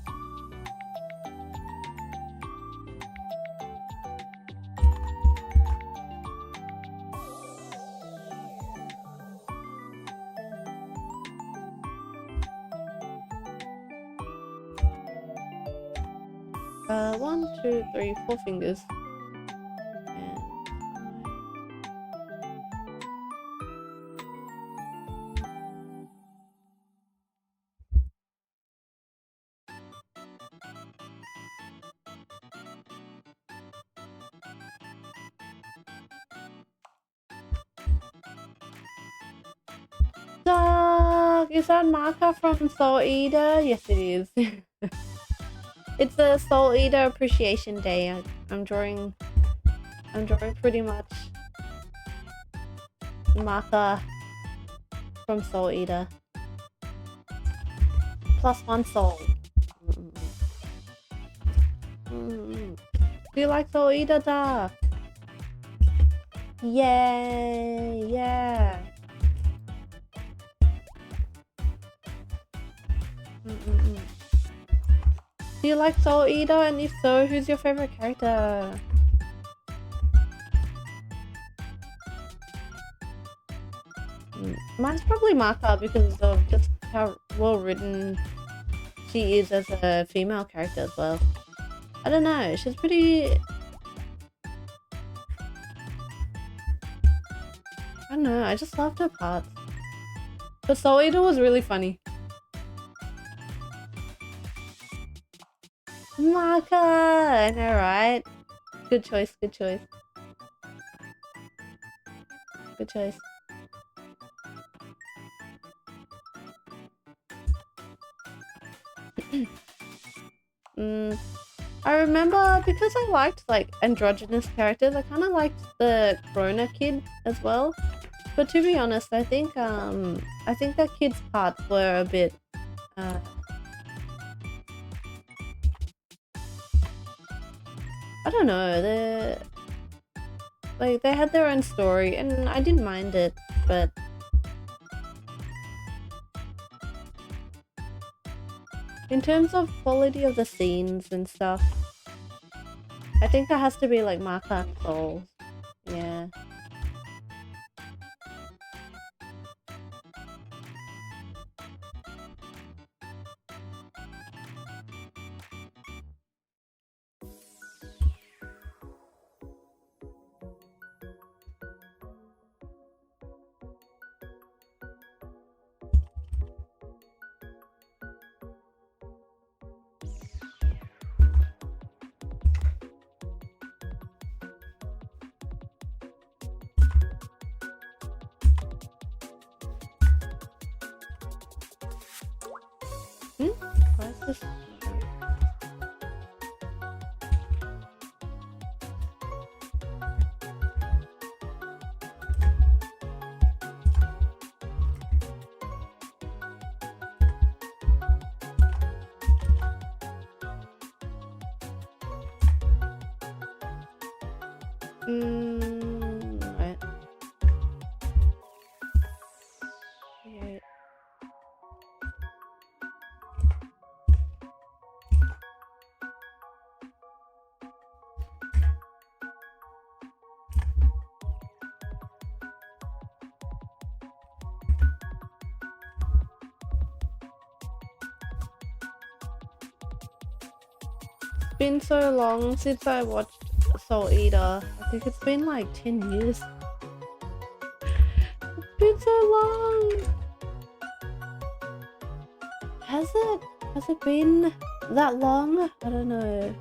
1, 2, 3, 4 fingers. Dog! Is that marker from Soul Eater? Yes, it is. It's a Soul Eater Appreciation Day. I'm drawing pretty much marker from Soul Eater. +1 soul. Do you like Soul Eater, Dark? Yay! Yeah. Do you like Soul Eater? And if so, who's your favorite character? Mine's probably Maka because of just how well written she is as a female character as well. I don't know, she's pretty... I don't know, I just loved her parts. But Soul Eater was really funny. Maka! I know, right? Good choice, good choice. Good choice. I remember because I liked like androgynous characters, I kind of liked the Corona kid as well. But to be honest, I think that kid's parts were a bit I don't know, they had their own story and I didn't mind it, but in terms of quality of the scenes and stuff, I think that has to be like Maka and Souls. Yeah. Why is this? Right. Okay. It's been so long since I watched Soul Eater. I think it's been like 10 years. It's been so long! Has it? Has it been that long? I don't know.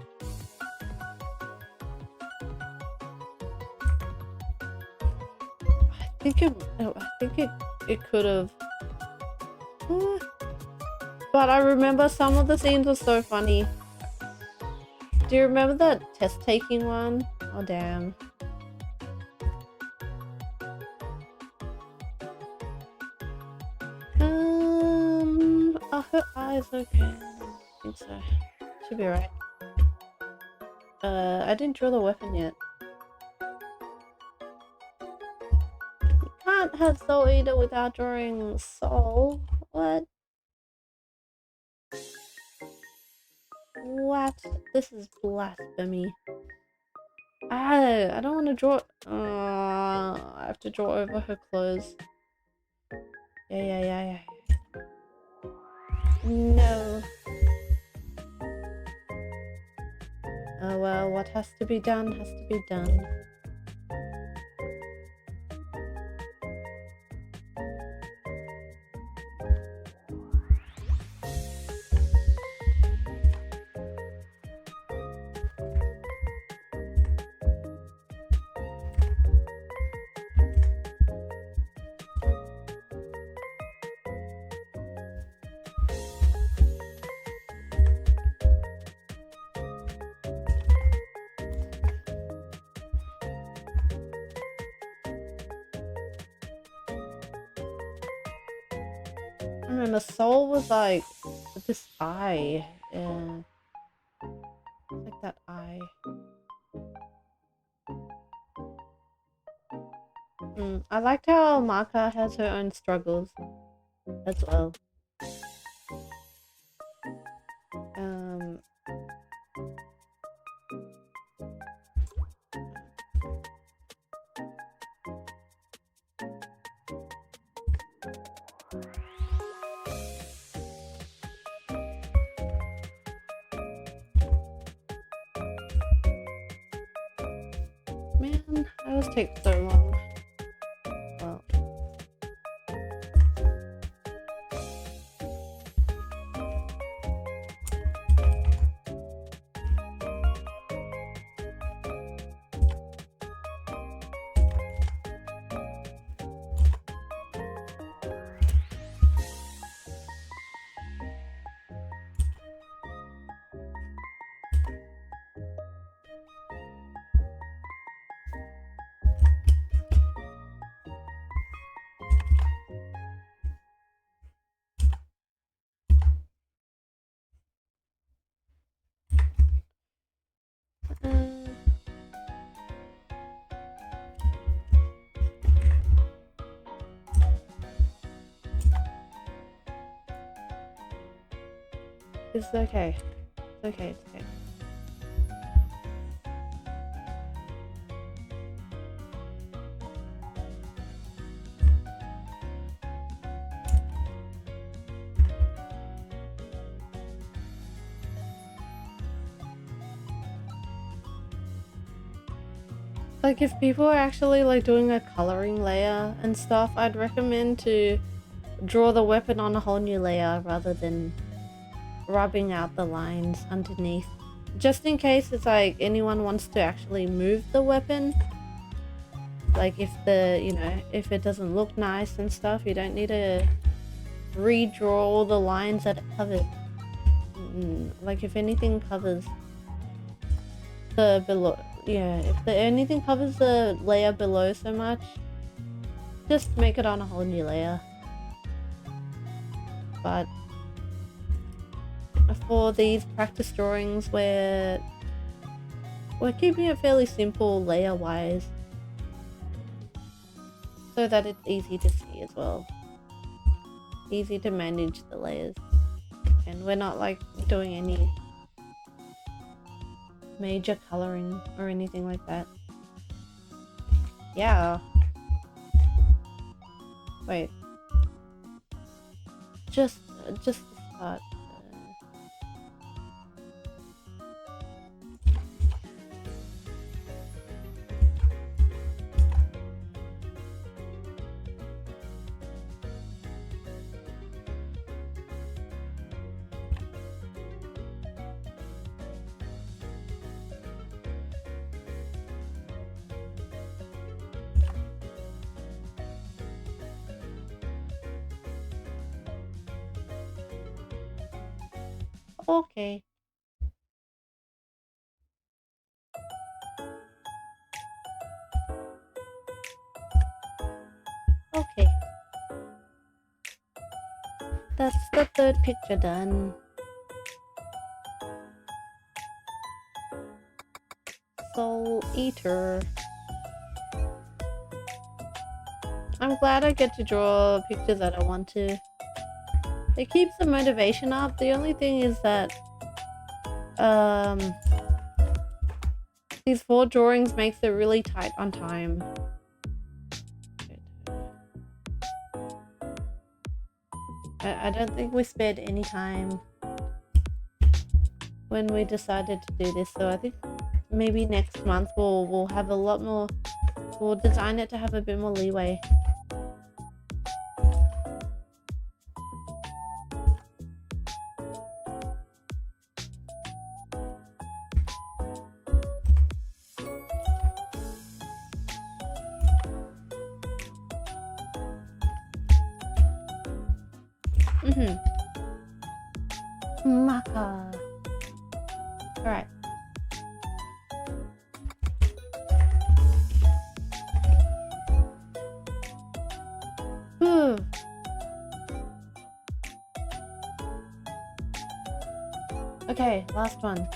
I think it could have. But I remember some of the scenes were so funny. Do you remember that test taking one? Oh damn. Are her eyes okay? I think so. Should be right. I didn't draw the weapon yet. You can't have Soul Eater without drawing Soul. What? What? This is blasphemy. I don't want to draw. I have to draw over her clothes. Yeah. No. has to be done, has to be done. And then the soul was like this eye. Yeah. Like that eye. I liked how Maka has her own struggles as well. Man, I always take so long. Well. It's okay. It's okay, it's okay. Like, if people are actually like doing a coloring layer and stuff, I'd recommend to draw the weapon on a whole new layer rather than rubbing out the lines underneath. Just in case it's like anyone wants to actually move the weapon. Like if if it doesn't look nice and stuff, you don't need to redraw all the lines that it covers. Like if anything covers the below, yeah, if anything covers the layer below so much, just make it on a whole new layer. But for these practice drawings, we're keeping it fairly simple layer wise, so that it's easy to see as well, easy to manage the layers, and we're not like doing any major coloring or anything like that. Yeah. Wait. Just the start. Okay. Okay. That's the third picture done. Soul Eater. I'm glad I get to draw pictures that I want to. It keeps the motivation up. The only thing is that these 4 drawings makes it really tight on time. I don't think we spared any time when we decided to do this, so I think maybe next month we'll have a lot more. We'll design it to have a bit more leeway. Maka. All right. Ooh. Okay, last one.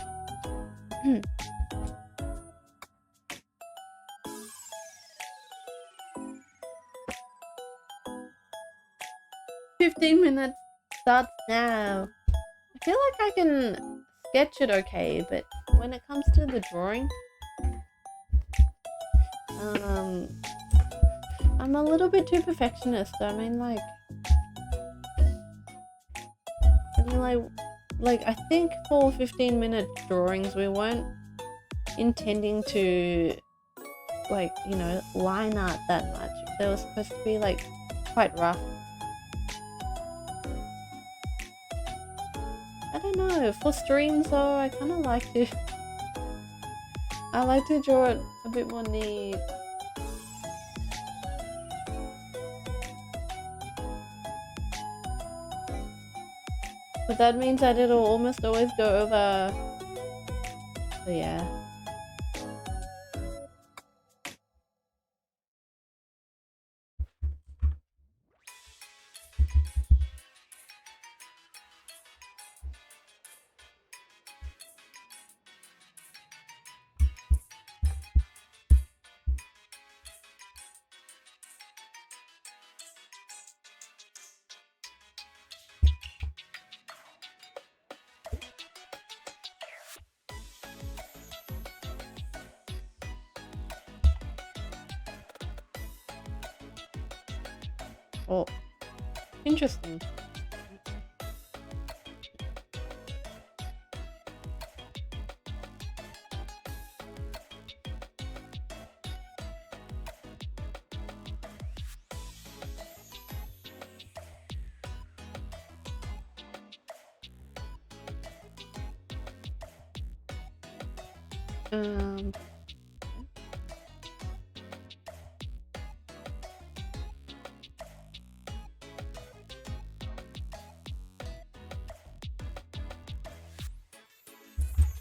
15 minutes starts now. I feel like I can sketch it okay, but when it comes to the drawing, I'm a little bit too perfectionist. I mean, like I think for 15-minute drawings, we weren't intending to, like, you know, line art that much. They were supposed to be, like, quite rough. I don't know, for streams though, I kind of like to I like to draw it a bit more neat. But that means that it'll almost always go over. So yeah. Oh, interesting.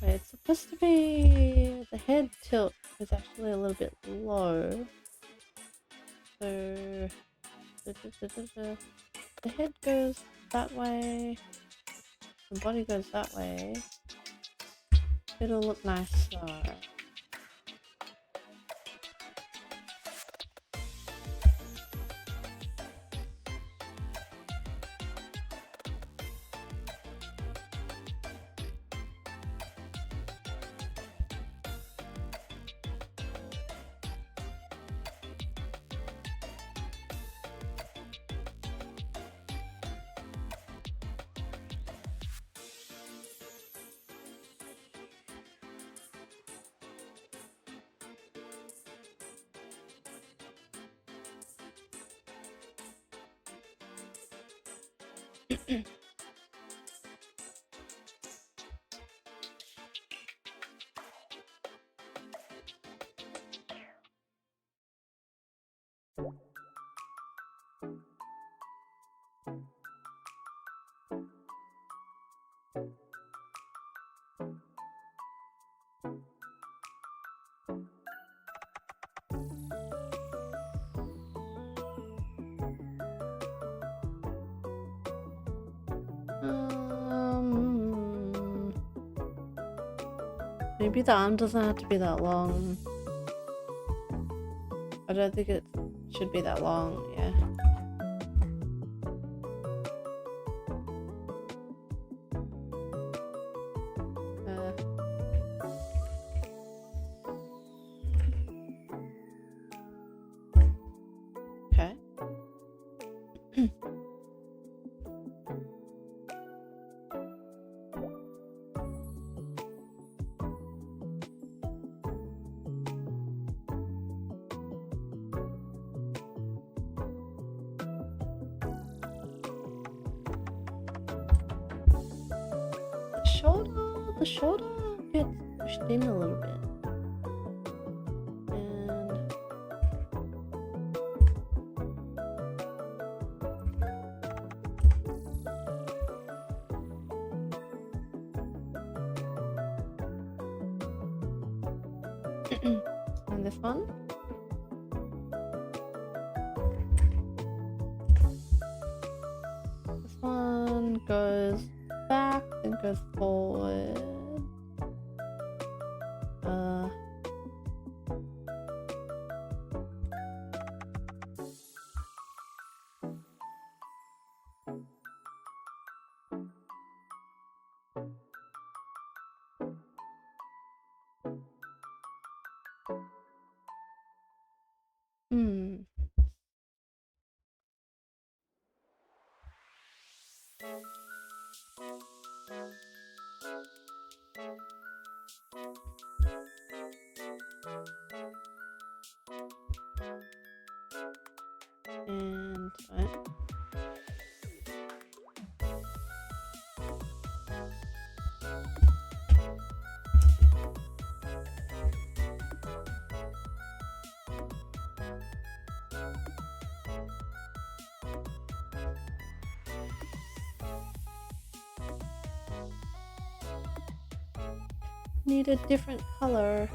It's supposed to be the head tilt is actually a little bit low. So the head goes that way, the body goes that way. It'll look nice. So maybe the arm doesn't have to be that long. I don't think it should be that long, yeah. Okay. the shoulder gets pushed in a little bit. And this one. This one goes back and goes forward. And need a different color.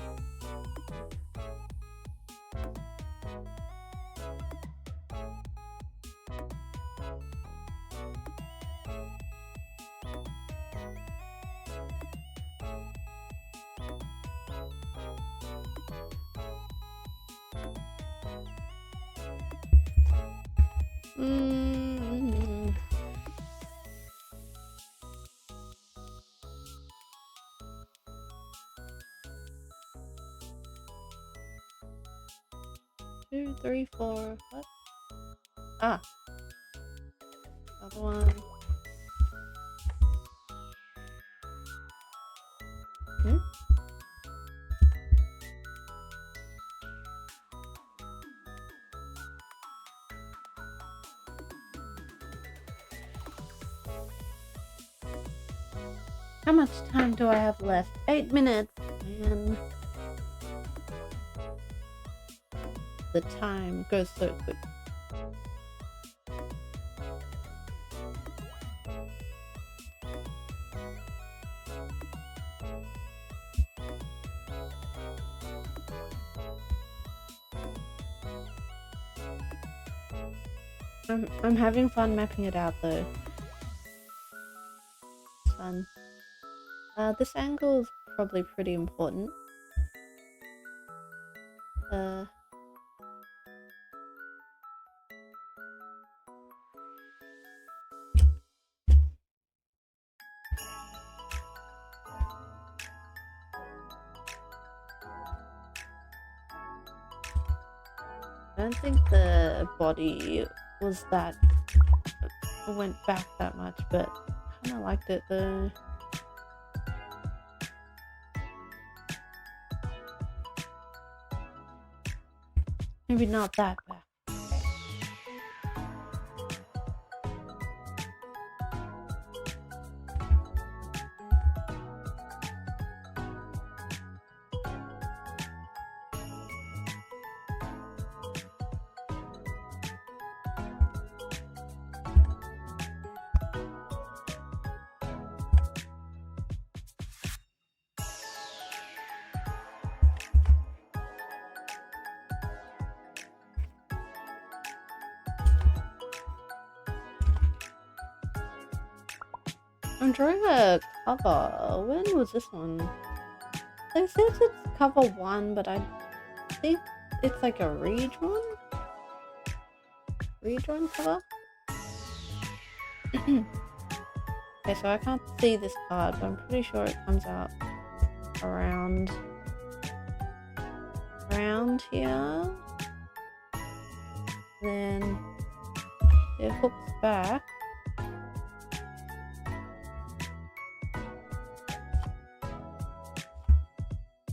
Two, three, four. What? Ah. Other one. How much time do I have left? 8 minutes. Man. The time goes so quick. I'm having fun mapping it out though. It's fun. This angle is probably pretty important. I don't think the body was that went back that much, but I kind of liked it though. Maybe not that back. I'm drawing a cover. When was this one? It says it's cover 1, but I think it's like a redrawn cover. Okay, so I can't see this card, but I'm pretty sure it comes out around here. Then it hooks back.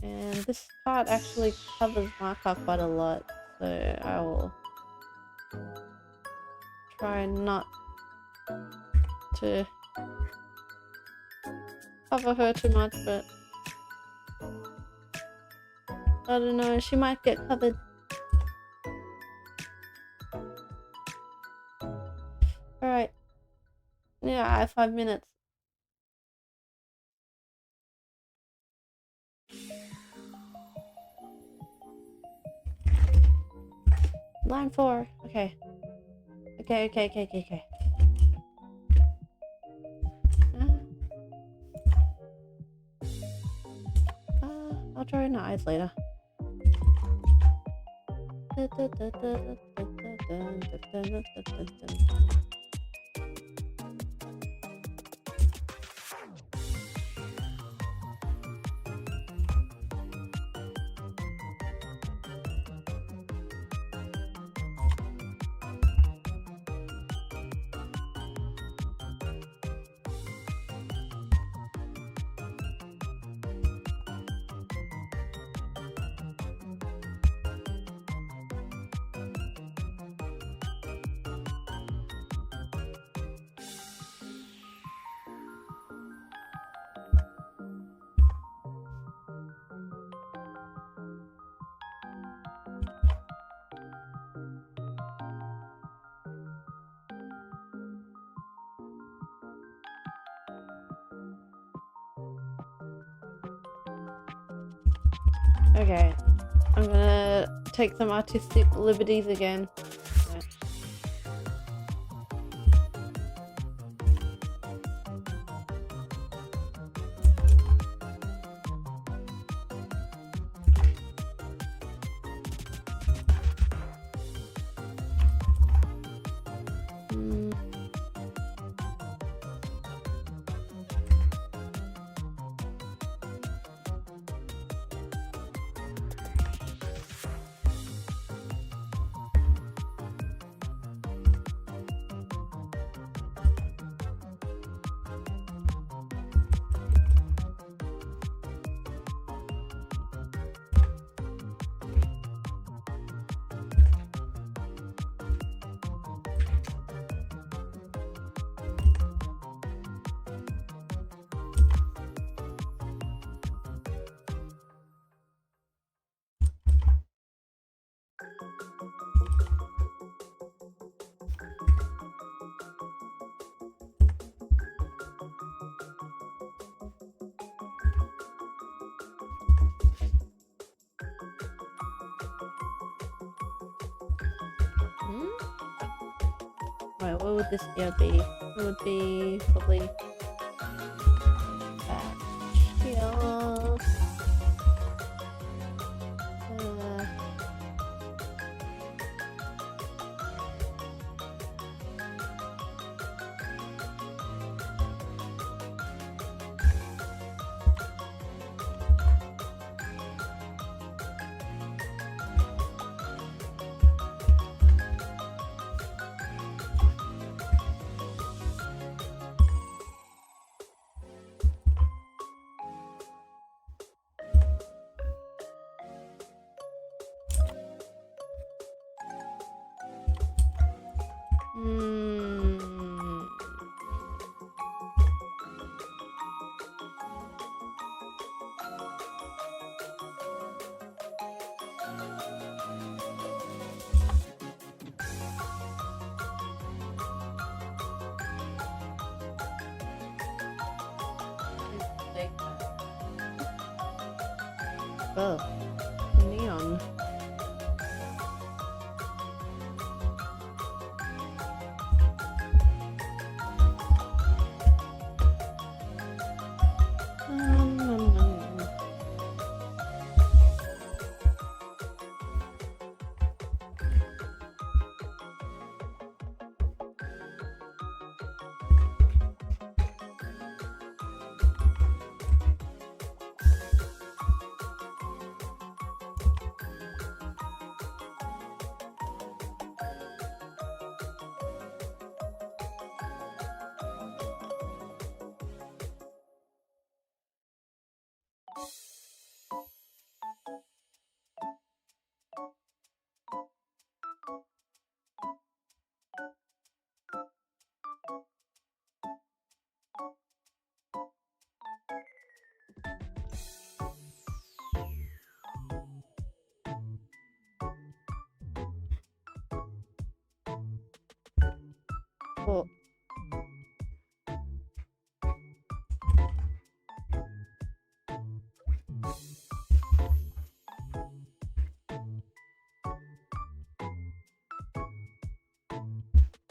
And this part actually covers my cock quite a lot, so I will try not to cover her too much, but I don't know, she might get covered. Alright. Yeah, I have 5 minutes. Line 4. Okay. Okay. I'll draw in the eyes later. Okay, I'm gonna take some artistic liberties again. Right, what would this ear be? It would be probably that here. Oh, neon.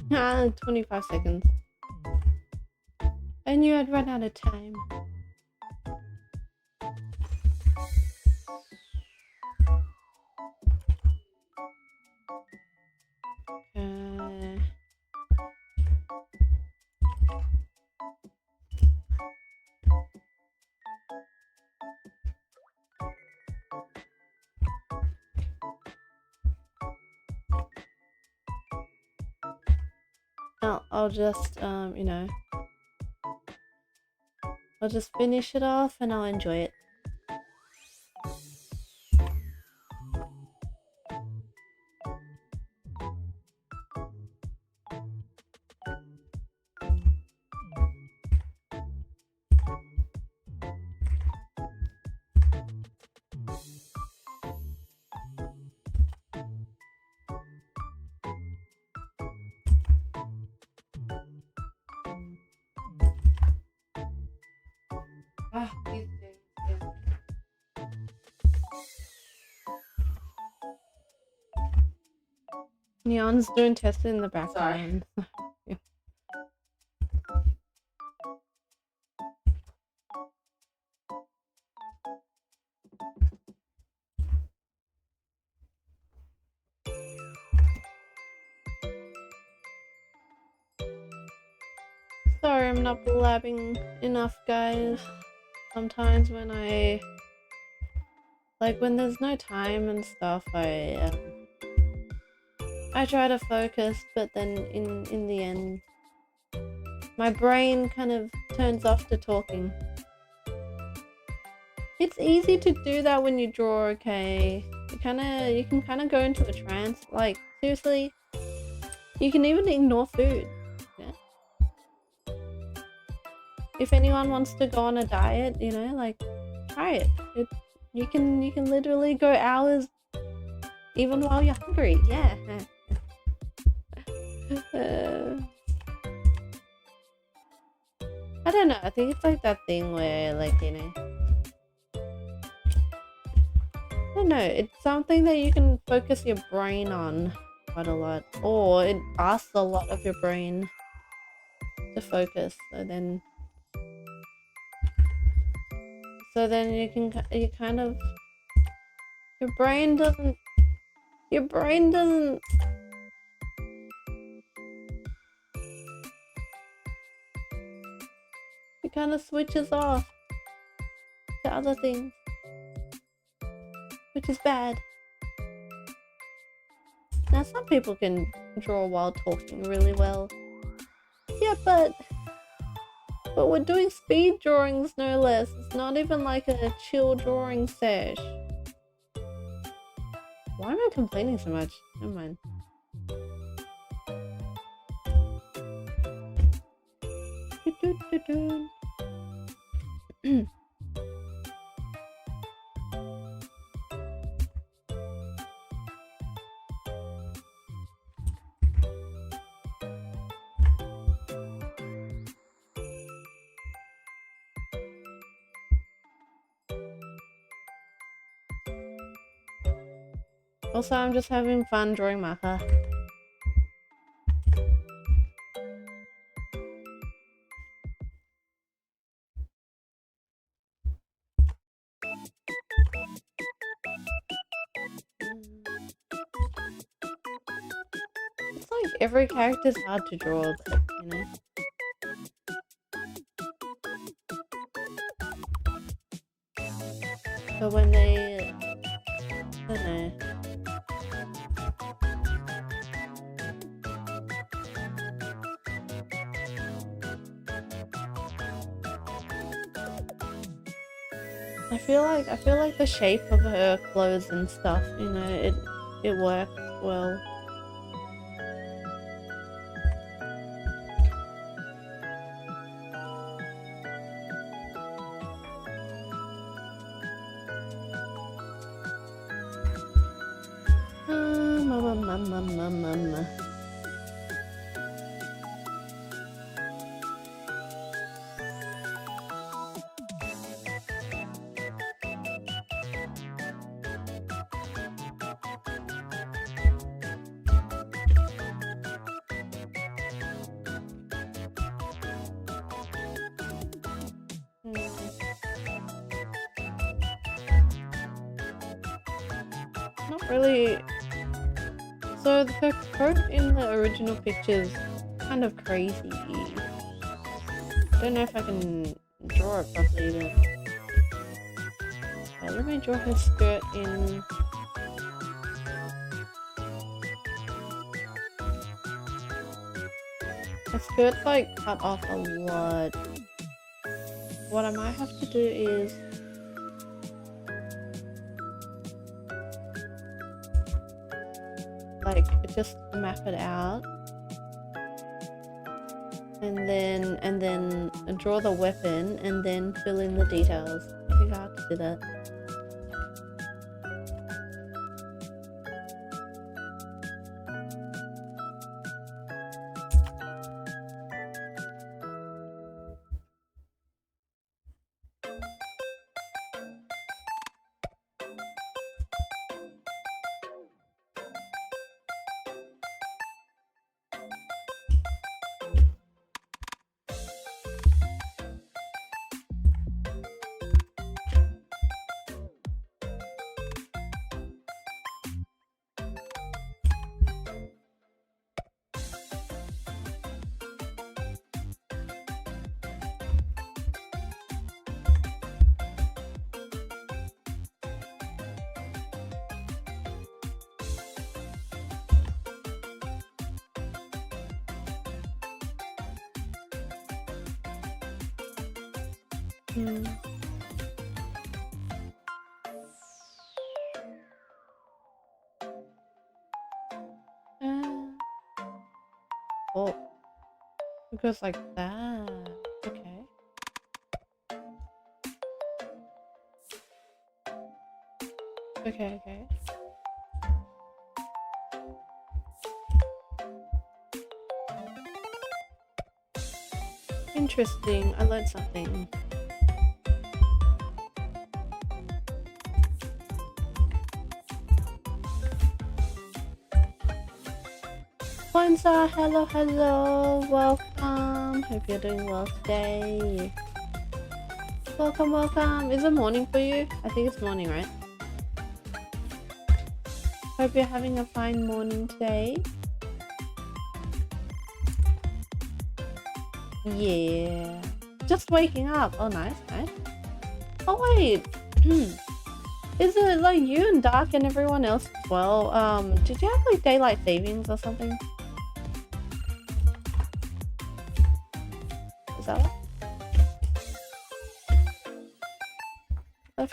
25 seconds. I knew I'd run out of time. I'll just, you know, I'll just finish it off and I'll enjoy it. Neon's doing testing in the background. Yeah. Sorry, I'm not blabbing enough, guys. Sometimes when when there's no time and stuff, I try to focus, but then in the end, my brain kind of turns off to talking. It's easy to do that when you draw, okay? You can kind of go into a trance. Like, seriously, you can even ignore food. Yeah? If anyone wants to go on a diet, you know, like, try it. You can literally go hours even while you're hungry. Yeah. I don't know. I think it's like that thing where, like, you know, I don't know. It's something that you can focus your brain on quite a lot, or it asks a lot of your brain to focus. So then you kind of your brain doesn't it kind of switches off to other things, which is bad. Now some people can draw while talking really well. Yeah, but we're doing speed drawings no less. It's not even like a chill drawing sesh. Why am I complaining so much? Never mind. Also, I'm just having fun drawing Maka. It's like every character's hard to draw, but, you know. But when they... I don't know. I feel like the shape of her clothes and stuff, you know, it works well. not really. So her coat in the original pictures kind of crazy. I don't know if I can draw it properly though. Okay, let me draw her skirt in. Her skirt's like cut off a lot. What I might have to do is like just map it out and then draw the weapon and then fill in the details. I think I have to do that. Oh, it goes like that. Okay. Okay. Interesting. I learned something. Kwanzaa, hello, welcome. Hope you're doing well today. Welcome. Is it morning for you? I think it's morning, right? Hope you're having a fine morning today. Yeah. Just waking up. Oh, nice. Oh, wait. Is it like you and Dark and everyone else as well? Did you have like daylight savings or something? Is that what? I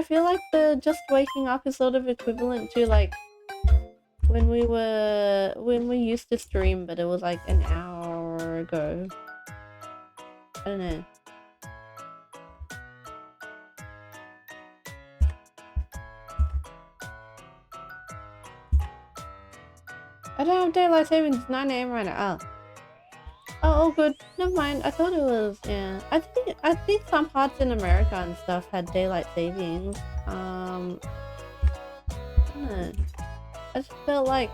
feel like the just waking up is sort of equivalent to like when we used to stream, but it was like an hour ago. I don't know. I don't have daylight savings. It's 9 AM right now. Oh, good. Never mind. I thought it was, yeah. I think some parts in America and stuff had daylight savings. I don't know. I just felt like...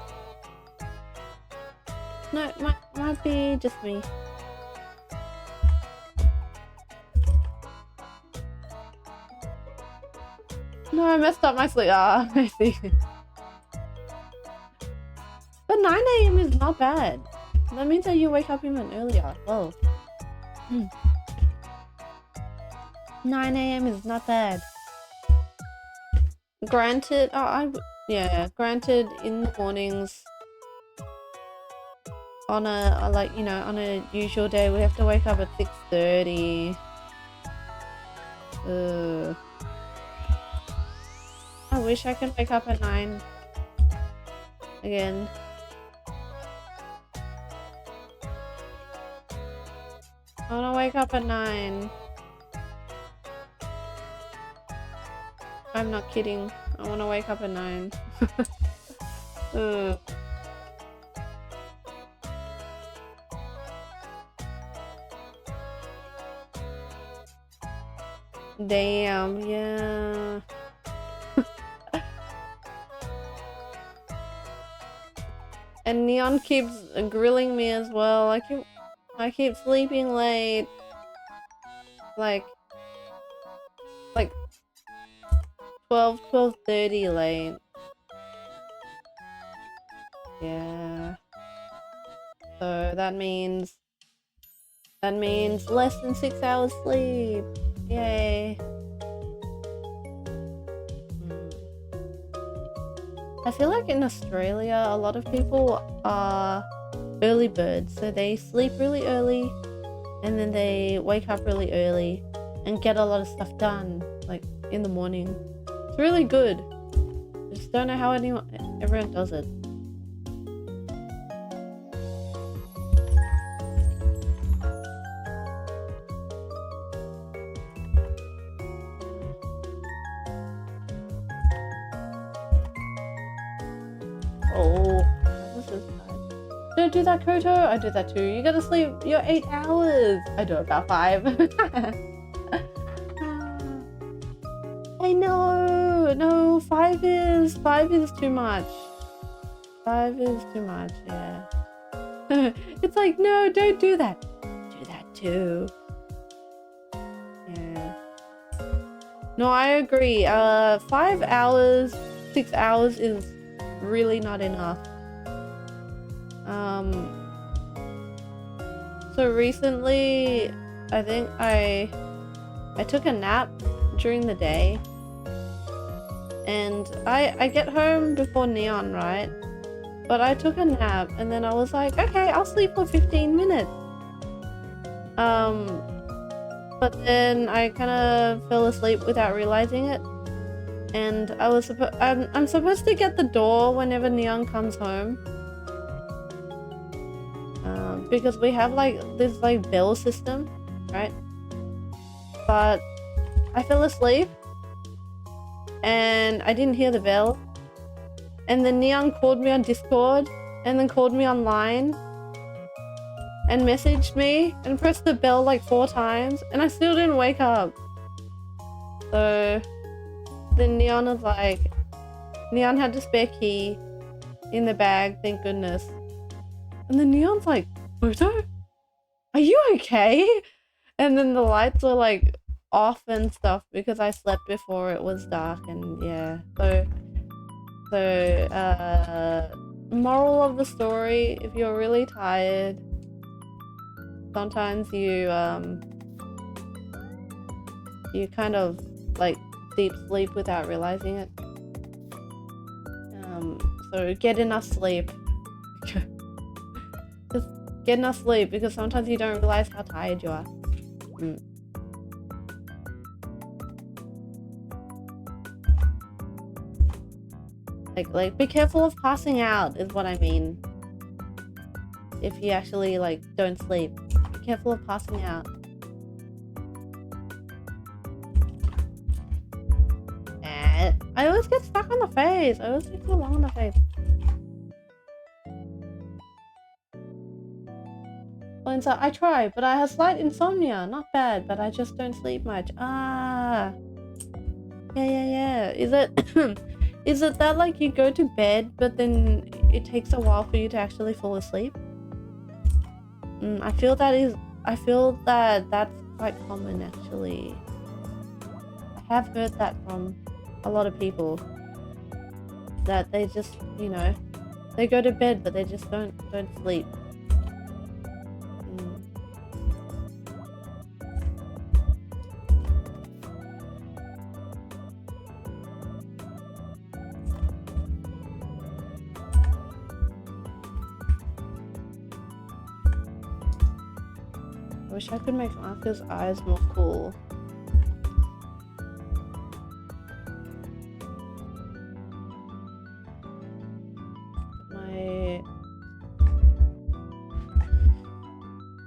No, it might be just me. No, I messed up my sleep. Ah, I see. But 9 AM is not bad. That means that you wake up even earlier. Whoa. 9 AM is not bad. Granted, granted in the mornings on a like, you know, on a usual day we have to wake up at 6:30. I wish I could wake up at 9 again. I wanna wake up at 9. I'm not kidding. I wanna wake up at 9. Damn, yeah. And Neon keeps grilling me as well. I keep sleeping late. Like 12:30 late. Yeah. So that means less than 6 hours sleep. Yay. I feel like in Australia, a lot of people are early birds, so they sleep really early and then they wake up really early and get a lot of stuff done, like in the morning. It's really good. I just don't know how everyone does it. Oh, this is bad. Don't do that, Koto. I do that too. You gotta sleep your 8 hours. I do about 5. I know. No, 5 is too much. 5 is too much. Yeah. It's like, no, don't do that. Do that too. Yeah. No, I agree. 5 hours, 6 hours is really not enough. So recently, I think I took a nap during the day, and I get home before Neon, right? But I took a nap, and then I was like, okay, I'll sleep for 15 minutes. But then I kind of fell asleep without realizing it. And I'm supposed to get the door whenever Neon comes home. Because we have like this like bell system, right? But I fell asleep and I didn't hear the bell. And then Neon called me on Discord and then called me online and messaged me and pressed the bell like 4 times and I still didn't wake up. So then Neon was like, Neon had the spare key in the bag, thank goodness. And then Neon's like, Koto, are you okay? And then the lights were like off and stuff because I slept before it was dark, and yeah. So moral of the story, if you're really tired, sometimes you kind of like deep sleep without realizing it. So get enough sleep. Just get enough sleep because sometimes you don't realize how tired you are. Like be careful of passing out is what I mean. If you actually like don't sleep, be careful of passing out. I always get stuck on the face. I always get too long on the face. So I try, but I have slight insomnia. Not bad, but I just don't sleep much. Ah. Yeah. Is it is it that like you go to bed, but then it takes a while for you to actually fall asleep? I feel that that's quite common actually. I have heard that from a lot of people. That they just, you know, they go to bed but they just don't sleep. I wish I could make Arthur's eyes more cool.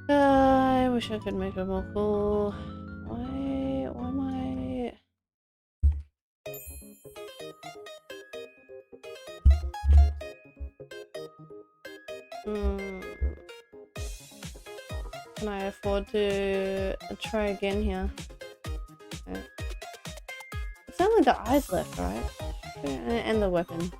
I wish I could make it more cool. Why am I... Can I afford to try again here? Okay. It's only the eyes left, right? And the weapon.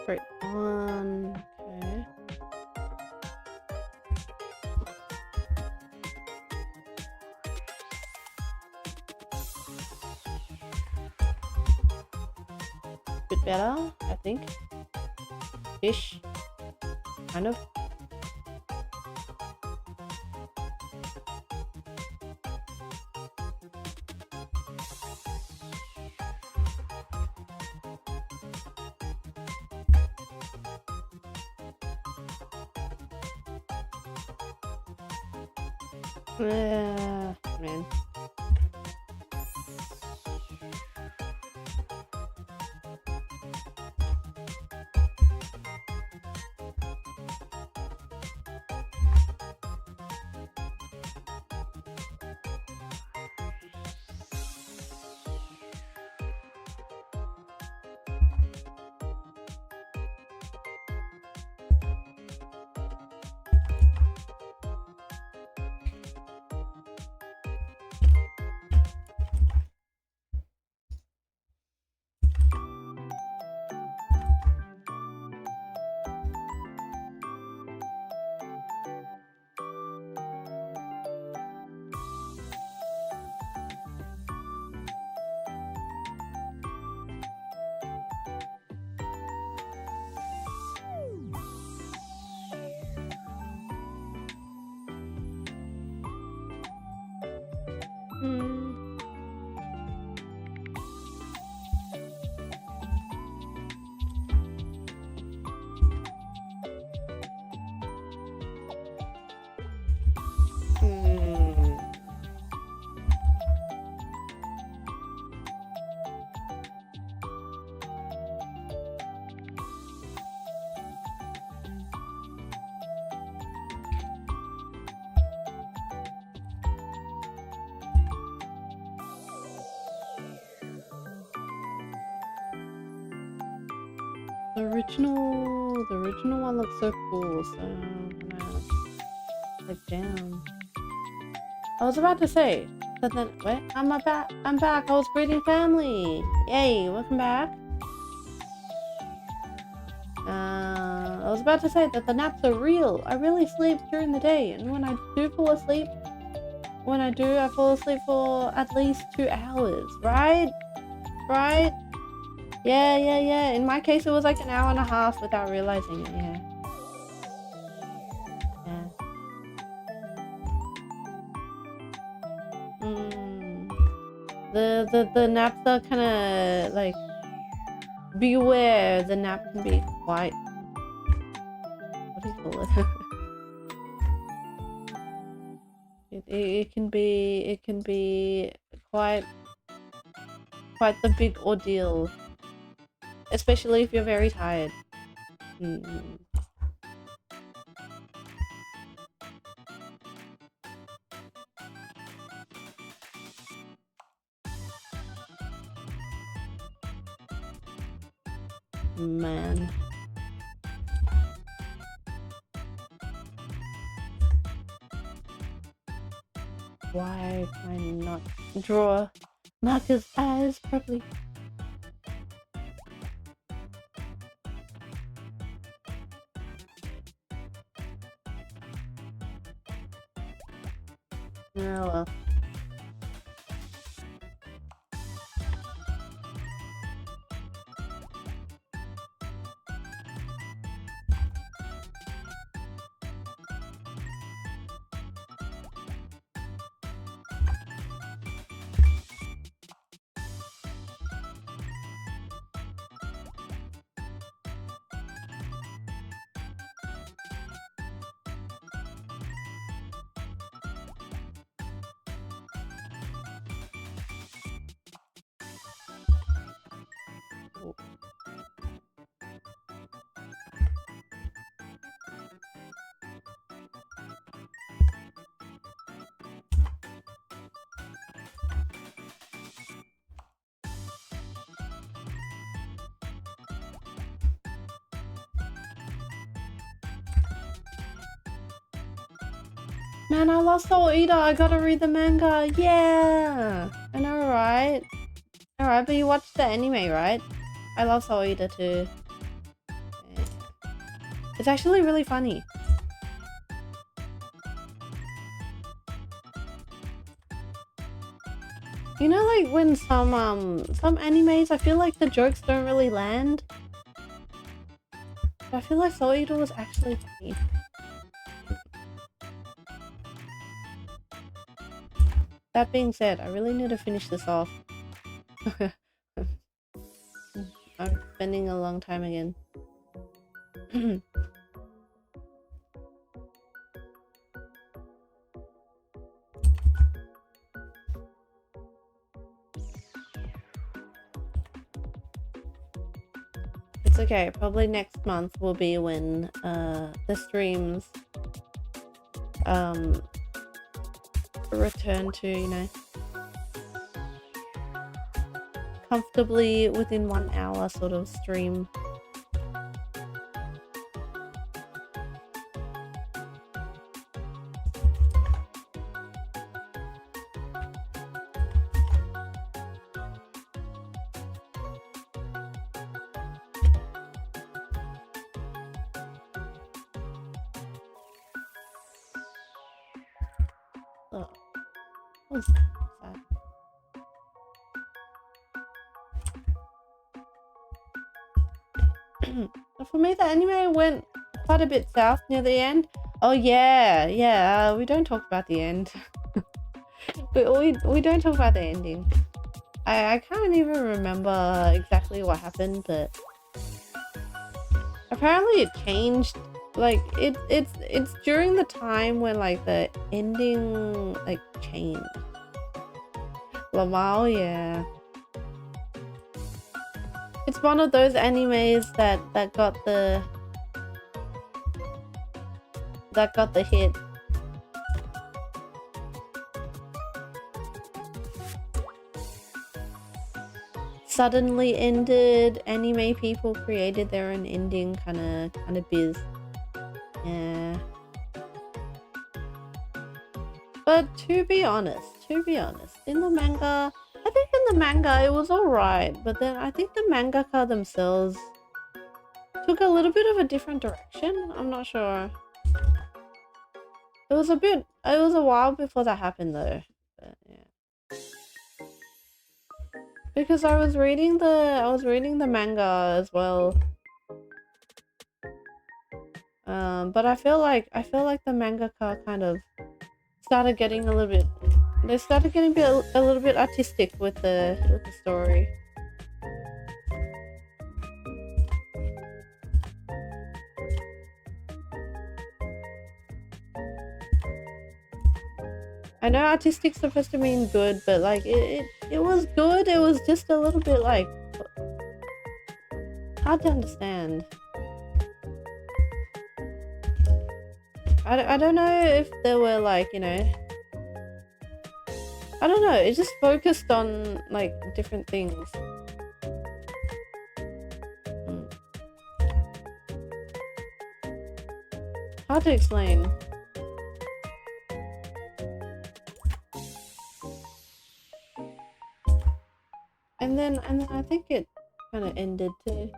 straight on. Okay. Bit better, I think. Ish. Kind of. Man. The original one looks so cool, so I'm gonna click down. I was about to say, but then, wait, I'm back, I was greeting family! Yay, welcome back! I was about to say that the naps are real. I really sleep during the day, and when I do fall asleep, I fall asleep for at least 2 hours, right? Right? Yeah. In my case, it was like 1.5 hours without realizing it, yeah. The naps are kind of like, beware, the nap can be quite, what do you call it? it can be quite the big ordeal, especially if you're very tired. Man. Why can I not draw Marcus' eyes properly? Oh well. Man, I lost Soul Eater. I gotta read the manga. Yeah, I know, right? Alright, but you watched the anime, right? I love Soul Eater too. It's actually really funny. You know, like when some animes, I feel like the jokes don't really land. But I feel like Soul Eater was actually funny. That being said, I really need to finish this off. I'm spending a long time again. It's okay. Probably next month will be when the streams return to, you know, comfortably within 1 hour sort of stream. Oh, that was sad. For me, the anime went quite a bit south near the end. Oh yeah, we don't talk about the end. we don't talk about the ending. I can't even remember exactly what happened, but apparently it changed. Like it's during the time when like the ending like changed. Lamau, yeah. It's one of those animes that got the hit. Suddenly ended. Anime people created their own ending, kind of biz. Yeah. But to be honest, in the manga, I think in the manga it was alright, but then I think the mangaka themselves took a little bit of a different direction. I'm not sure. It was a while before that happened though. But yeah. Because I was reading the manga as well. But I feel like the mangaka kind of started getting a little bit. They started getting a little bit artistic with the story. I know artistic's supposed to mean good, but like it was good. It was just a little bit like hard to understand. I don't know if there were like, you know, I don't know, it just focused on like different things. Hard to explain. And then I think it kind of ended too.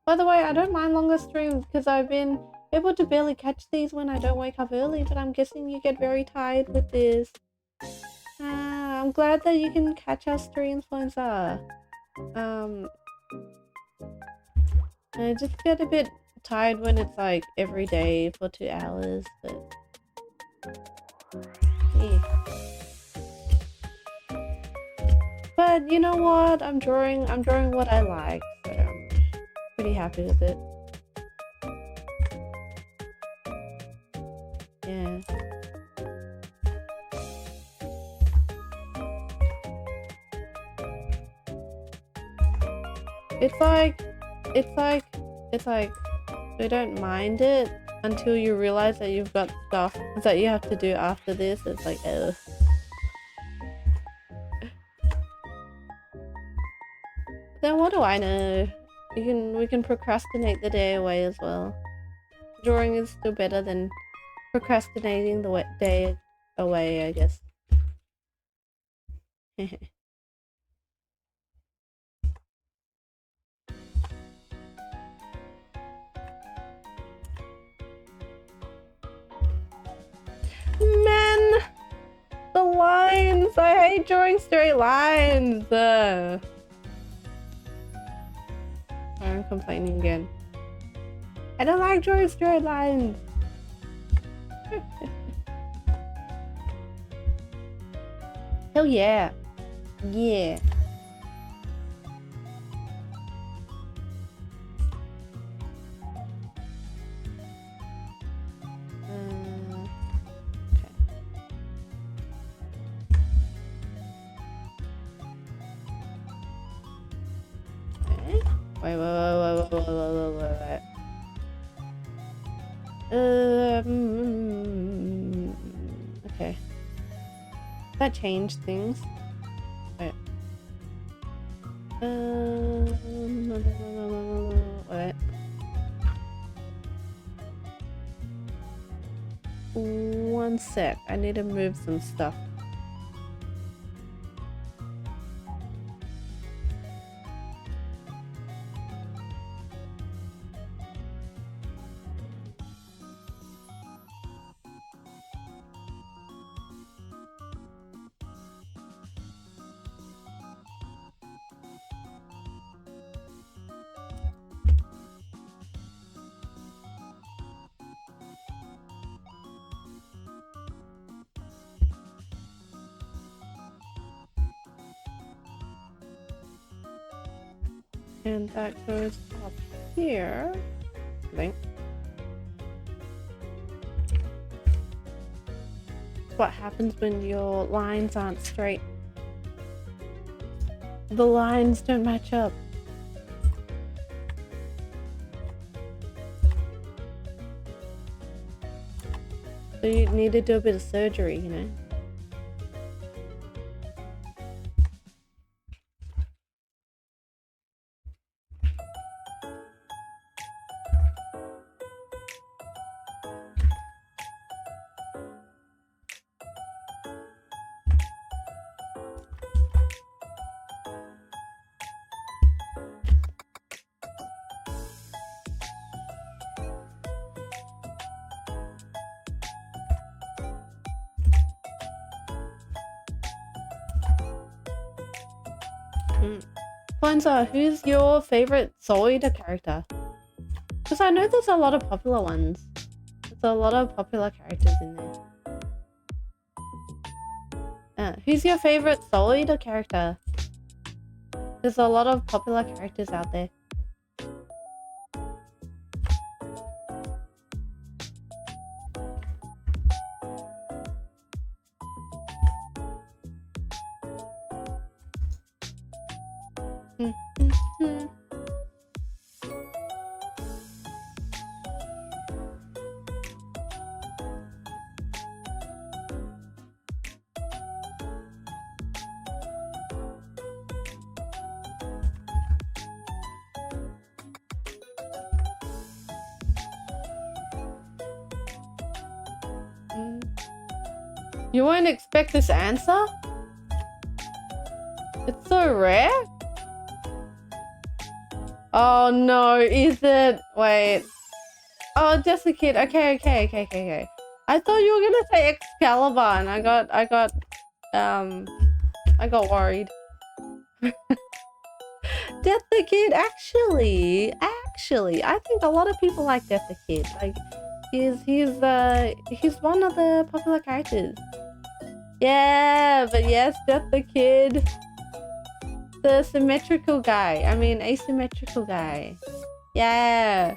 By the way, I don't mind longer streams because I've been able to barely catch these when I don't wake up early, but I'm guessing you get very tired with this. I'm glad that you can catch our streams, Influencer. I just get a bit tired when it's like every day for 2 hours, but yeah. But you know what? I'm drawing what I like, so I'm pretty happy with it. Yeah. It's like we don't mind it until you realize that you've got stuff that you have to do after this. It's like, ugh. Then what do I know? We can procrastinate the day away as well. Drawing is still better than procrastinating the day away, I guess. Man! The lines! I hate drawing straight lines! I'm complaining again. I don't like drawing straight lines! Hell yeah! Yeah! Wait. Okay. That changed things. Wait. Wait. One sec. I need to move some stuff. And that goes up here. I think. What happens when your lines aren't straight? The lines don't match up. So you need to do a bit of surgery, you know? Ponza, who's your favorite Soul Eater character? Because I know there's a lot of popular ones. There's a lot of popular characters in there. Who's your favorite Soul Eater character? There's a lot of popular characters out there. You won't expect this answer? It's so rare? Oh no, is it? Wait. Oh, just a kid. Okay. I thought you were gonna say Excalibur and I got worried. Death the Kid, actually, I think a lot of people like Death the Kid. Like, he's one of the popular characters. Yeah, but yes, Death the Kid. The symmetrical guy. I mean, asymmetrical guy. Yeah.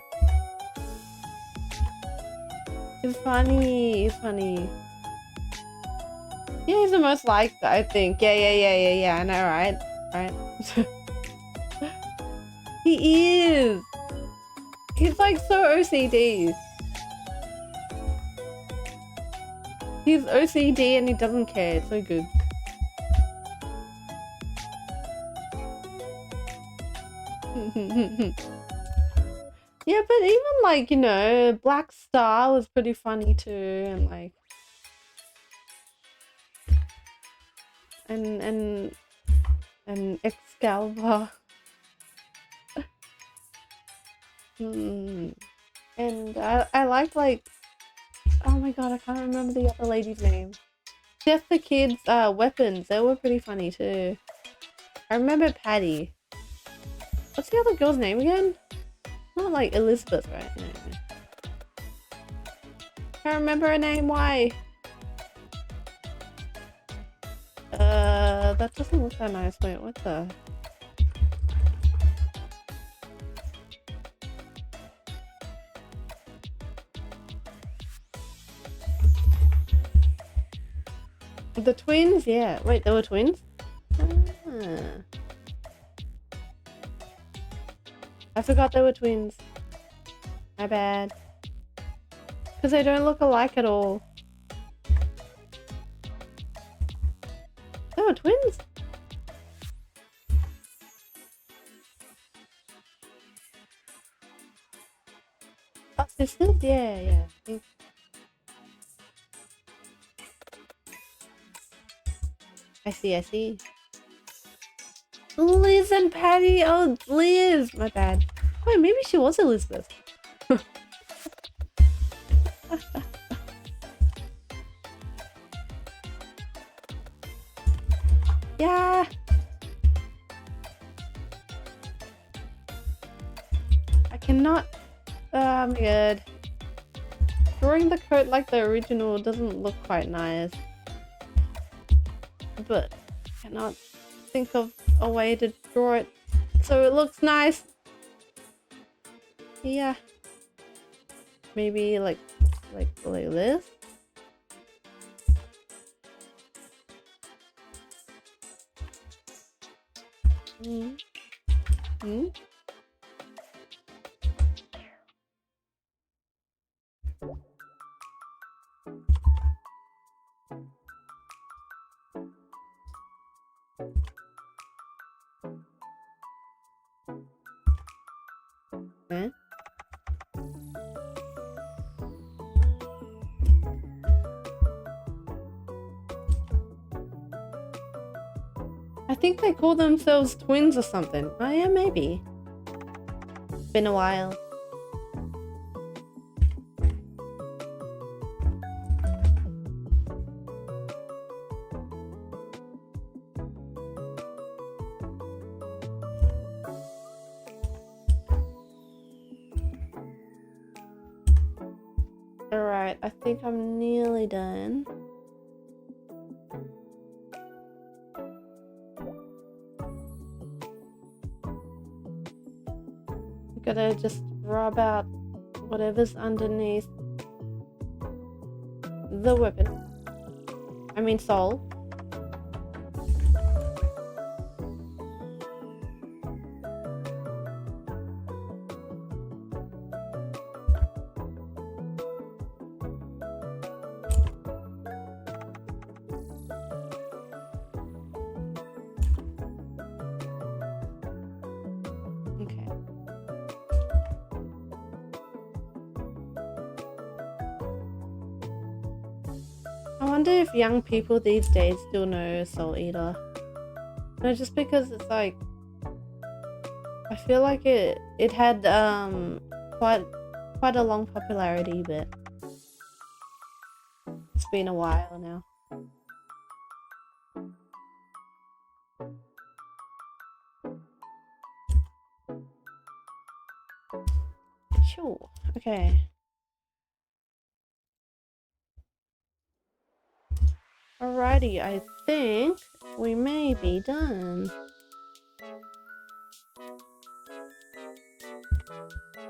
He's funny. Yeah, he's the most liked, I think. Yeah. I know, right? He is. He's like so OCD. He's OCD and he doesn't care. It's so good. Yeah, but even like, you know, Black Star was pretty funny too, and like and Excalibur. And I like Oh my god, I can't remember the other lady's name. Just the kids' weapons. They were pretty funny too. I remember Patty. What's the other girl's name again? Not like Elizabeth, right? No. Can't remember her name. Why? That doesn't look that nice. Wait, what the? The twins? Yeah. Wait, there were twins? Ah. I forgot they were twins. My bad. Because they don't look alike at all. They were twins? Oh, sisters? Yeah. I see. Liz and Patty! Oh, Liz! My bad. Wait, maybe she was Elizabeth. Yeah! I cannot... Oh, I'm good. Drawing the coat like the original doesn't look quite nice. But I cannot think of a way to draw it so it looks nice. Yeah. Maybe like this. Huh? I think they call themselves twins or something. Oh yeah, maybe. Been a while. Alright, I think I'm nearly done. Gotta just rub out whatever's underneath the weapon. I mean soul. Okay. I wonder if young people these days still know Soul Eater. No, just because it's like I feel like it had quite a long popularity, but it's been a while now. Sure. Okay. Alrighty, I think we may be done.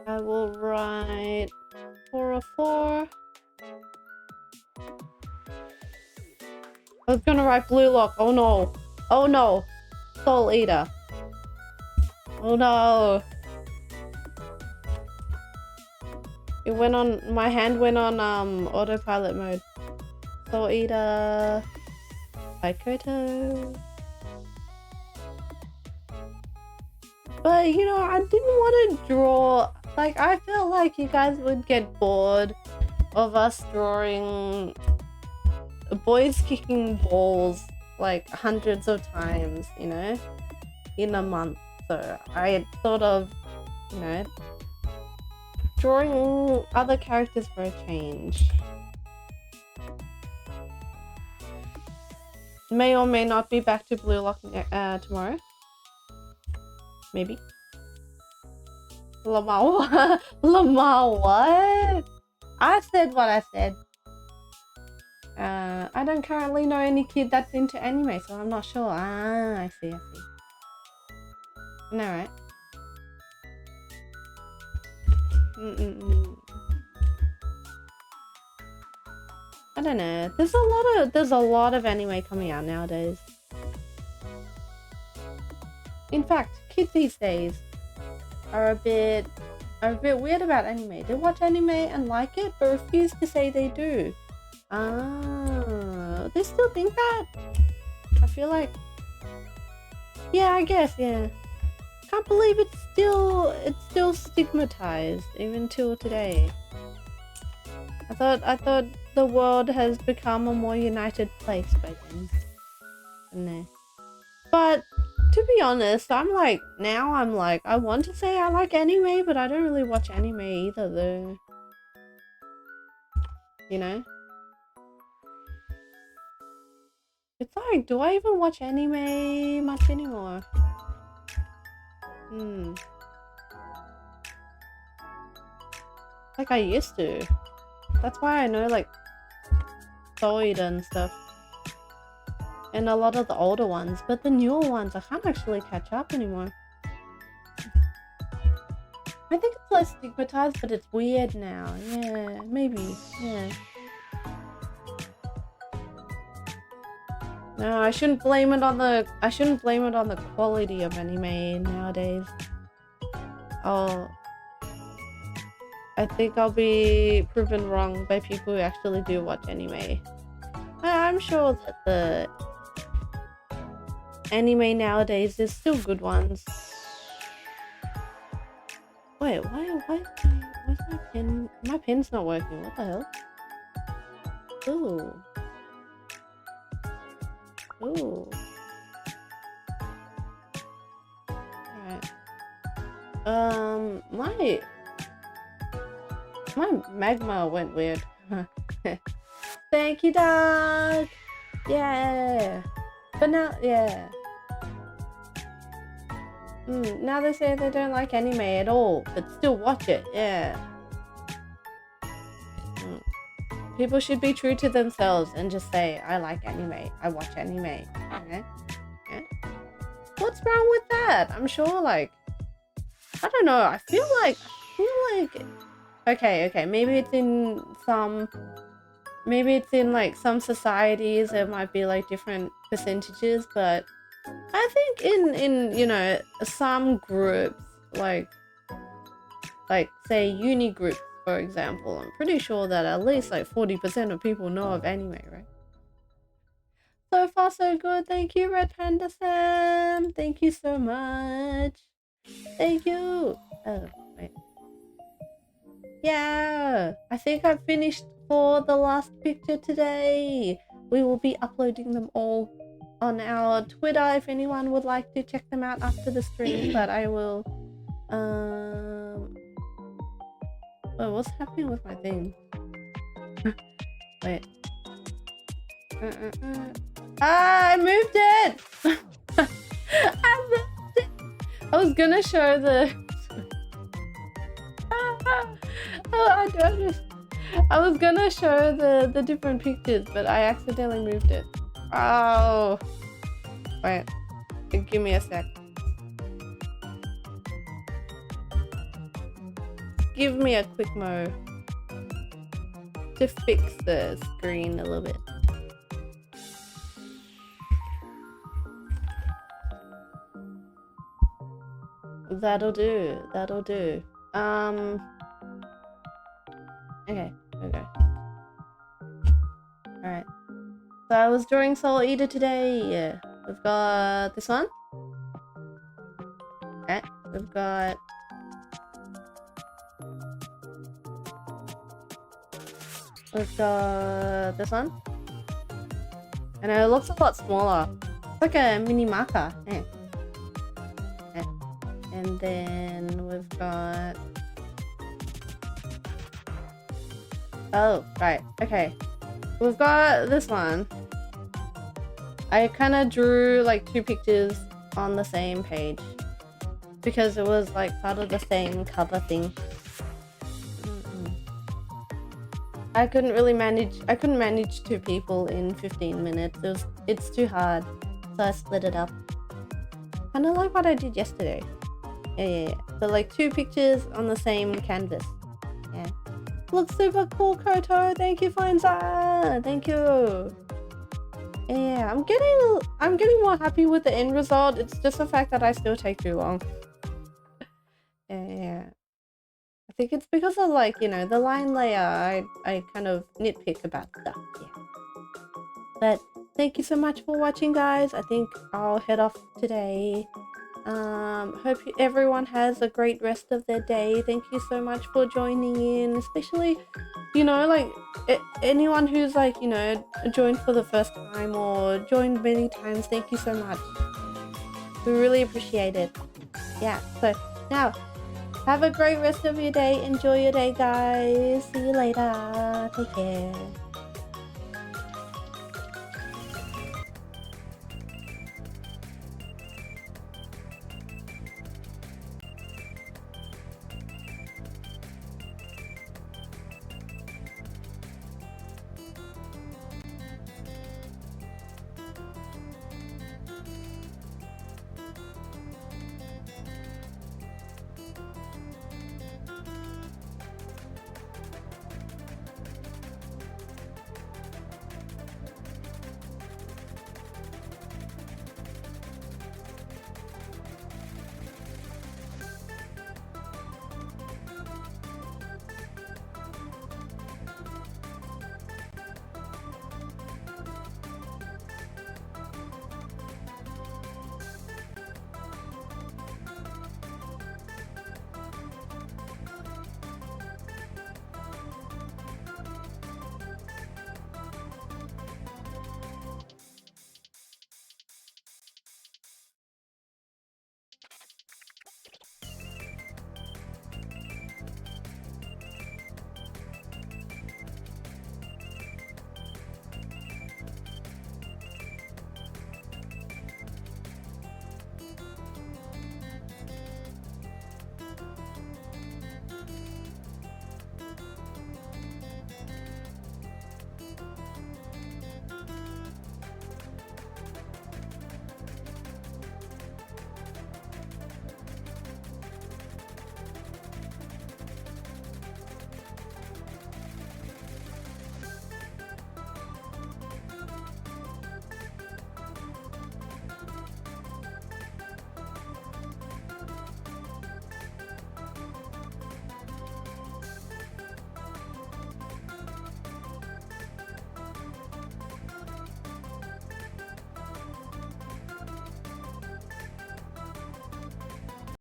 I will write 404. I was gonna write Blue Lock. Oh no. Oh no. Soul Eater. Oh no. It went on, my hand went on autopilot mode. Soul Eater by Koto. But you know, I didn't want to draw, like I felt like you guys would get bored of us drawing boys kicking balls like hundreds of times, you know, in a month. So I thought of, you know, drawing other characters for a change. May or may not be back to Blue Lock tomorrow. Maybe. Lamar, Lamar, what? I said what I said. I don't currently know any kid that's into anime, so I'm not sure. Ah, I see. No, right? I don't know. There's a lot of anime coming out nowadays. In fact, kids these days are a bit weird about anime. They watch anime and like it, but refuse to say they do. Ah, they still think that? I feel like, yeah, I guess, yeah. Can't believe it's still stigmatized even till today. I thought the world has become a more united place by then. No. But to be honest, I'm like, I want to say I like anime, but I don't really watch anime either though. You know? It's like, do I even watch anime much anymore? Like I used to. That's why I know like Soida and stuff. And a lot of the older ones, but the newer ones I can't actually catch up anymore. I think it's less stigmatized, but it's weird now. Yeah, maybe. Yeah. No, I shouldn't blame it on the quality of anime nowadays. I think I'll be proven wrong by people who actually do watch anime. I'm sure that the anime nowadays, there's still good ones. Wait, why's my pen? My pen's not working. What the hell? Ooh. Alright. My magma went weird. Thank you, dog. Yeah. But now, yeah. Now they say they don't like anime at all, but still watch it. Yeah. People should be true to themselves and just say, I like anime. I watch anime. Okay? Yeah. What's wrong with that? I'm sure, like, I don't know. I feel like okay, maybe it's in like some societies it might be like different percentages, but I think in you know, some groups like say uni groups, for example, I'm pretty sure that at least like 40% of people know of anime, right? So far so good. Thank you, Red Panda Sam. Thank you so much. Thank you. Oh, wait. Yeah, I think I've finished for the last picture today. We will be uploading them all on our Twitter if anyone would like to check them out after the stream, but I will oh, what's happening with my thing? Wait. I moved it! I moved it! I was gonna show the I was gonna show the different pictures, but I accidentally moved it. Oh. Wait. Give me a sec. Give me a quick mo to fix the screen a little bit. That'll do. Okay. Alright. So I was drawing Soul Eater today. We've got this one. Okay. We've got this one. And it looks a lot smaller. It's like a mini marker. Yeah. Okay. And then we've got... Oh, right. Okay. We've got this one. I kind of drew like 2 pictures on the same page because it was like part of the same cover thing. I couldn't manage 2 people in 15 minutes. It's too hard, so I split it up. Kind of like what I did yesterday. Yeah. So like 2 pictures on the same canvas. Yeah. Looks super cool, Koto. Thank you, Fine-Za. Thank you. Yeah, I'm getting more happy with the end result. It's just the fact that I still take too long. Yeah. I think it's because of like, you know, the line layer. I kind of nitpick about stuff. Yeah. But thank you so much for watching, guys. I think I'll head off today. Hope everyone has a great rest of their day. Thank you so much for joining in, especially, you know, like anyone who's like, you know, joined for the first time or joined many times. Thank you so much. We really appreciate it. Yeah, so now have a great rest of your day. Enjoy your day, guys. See you later. Take care.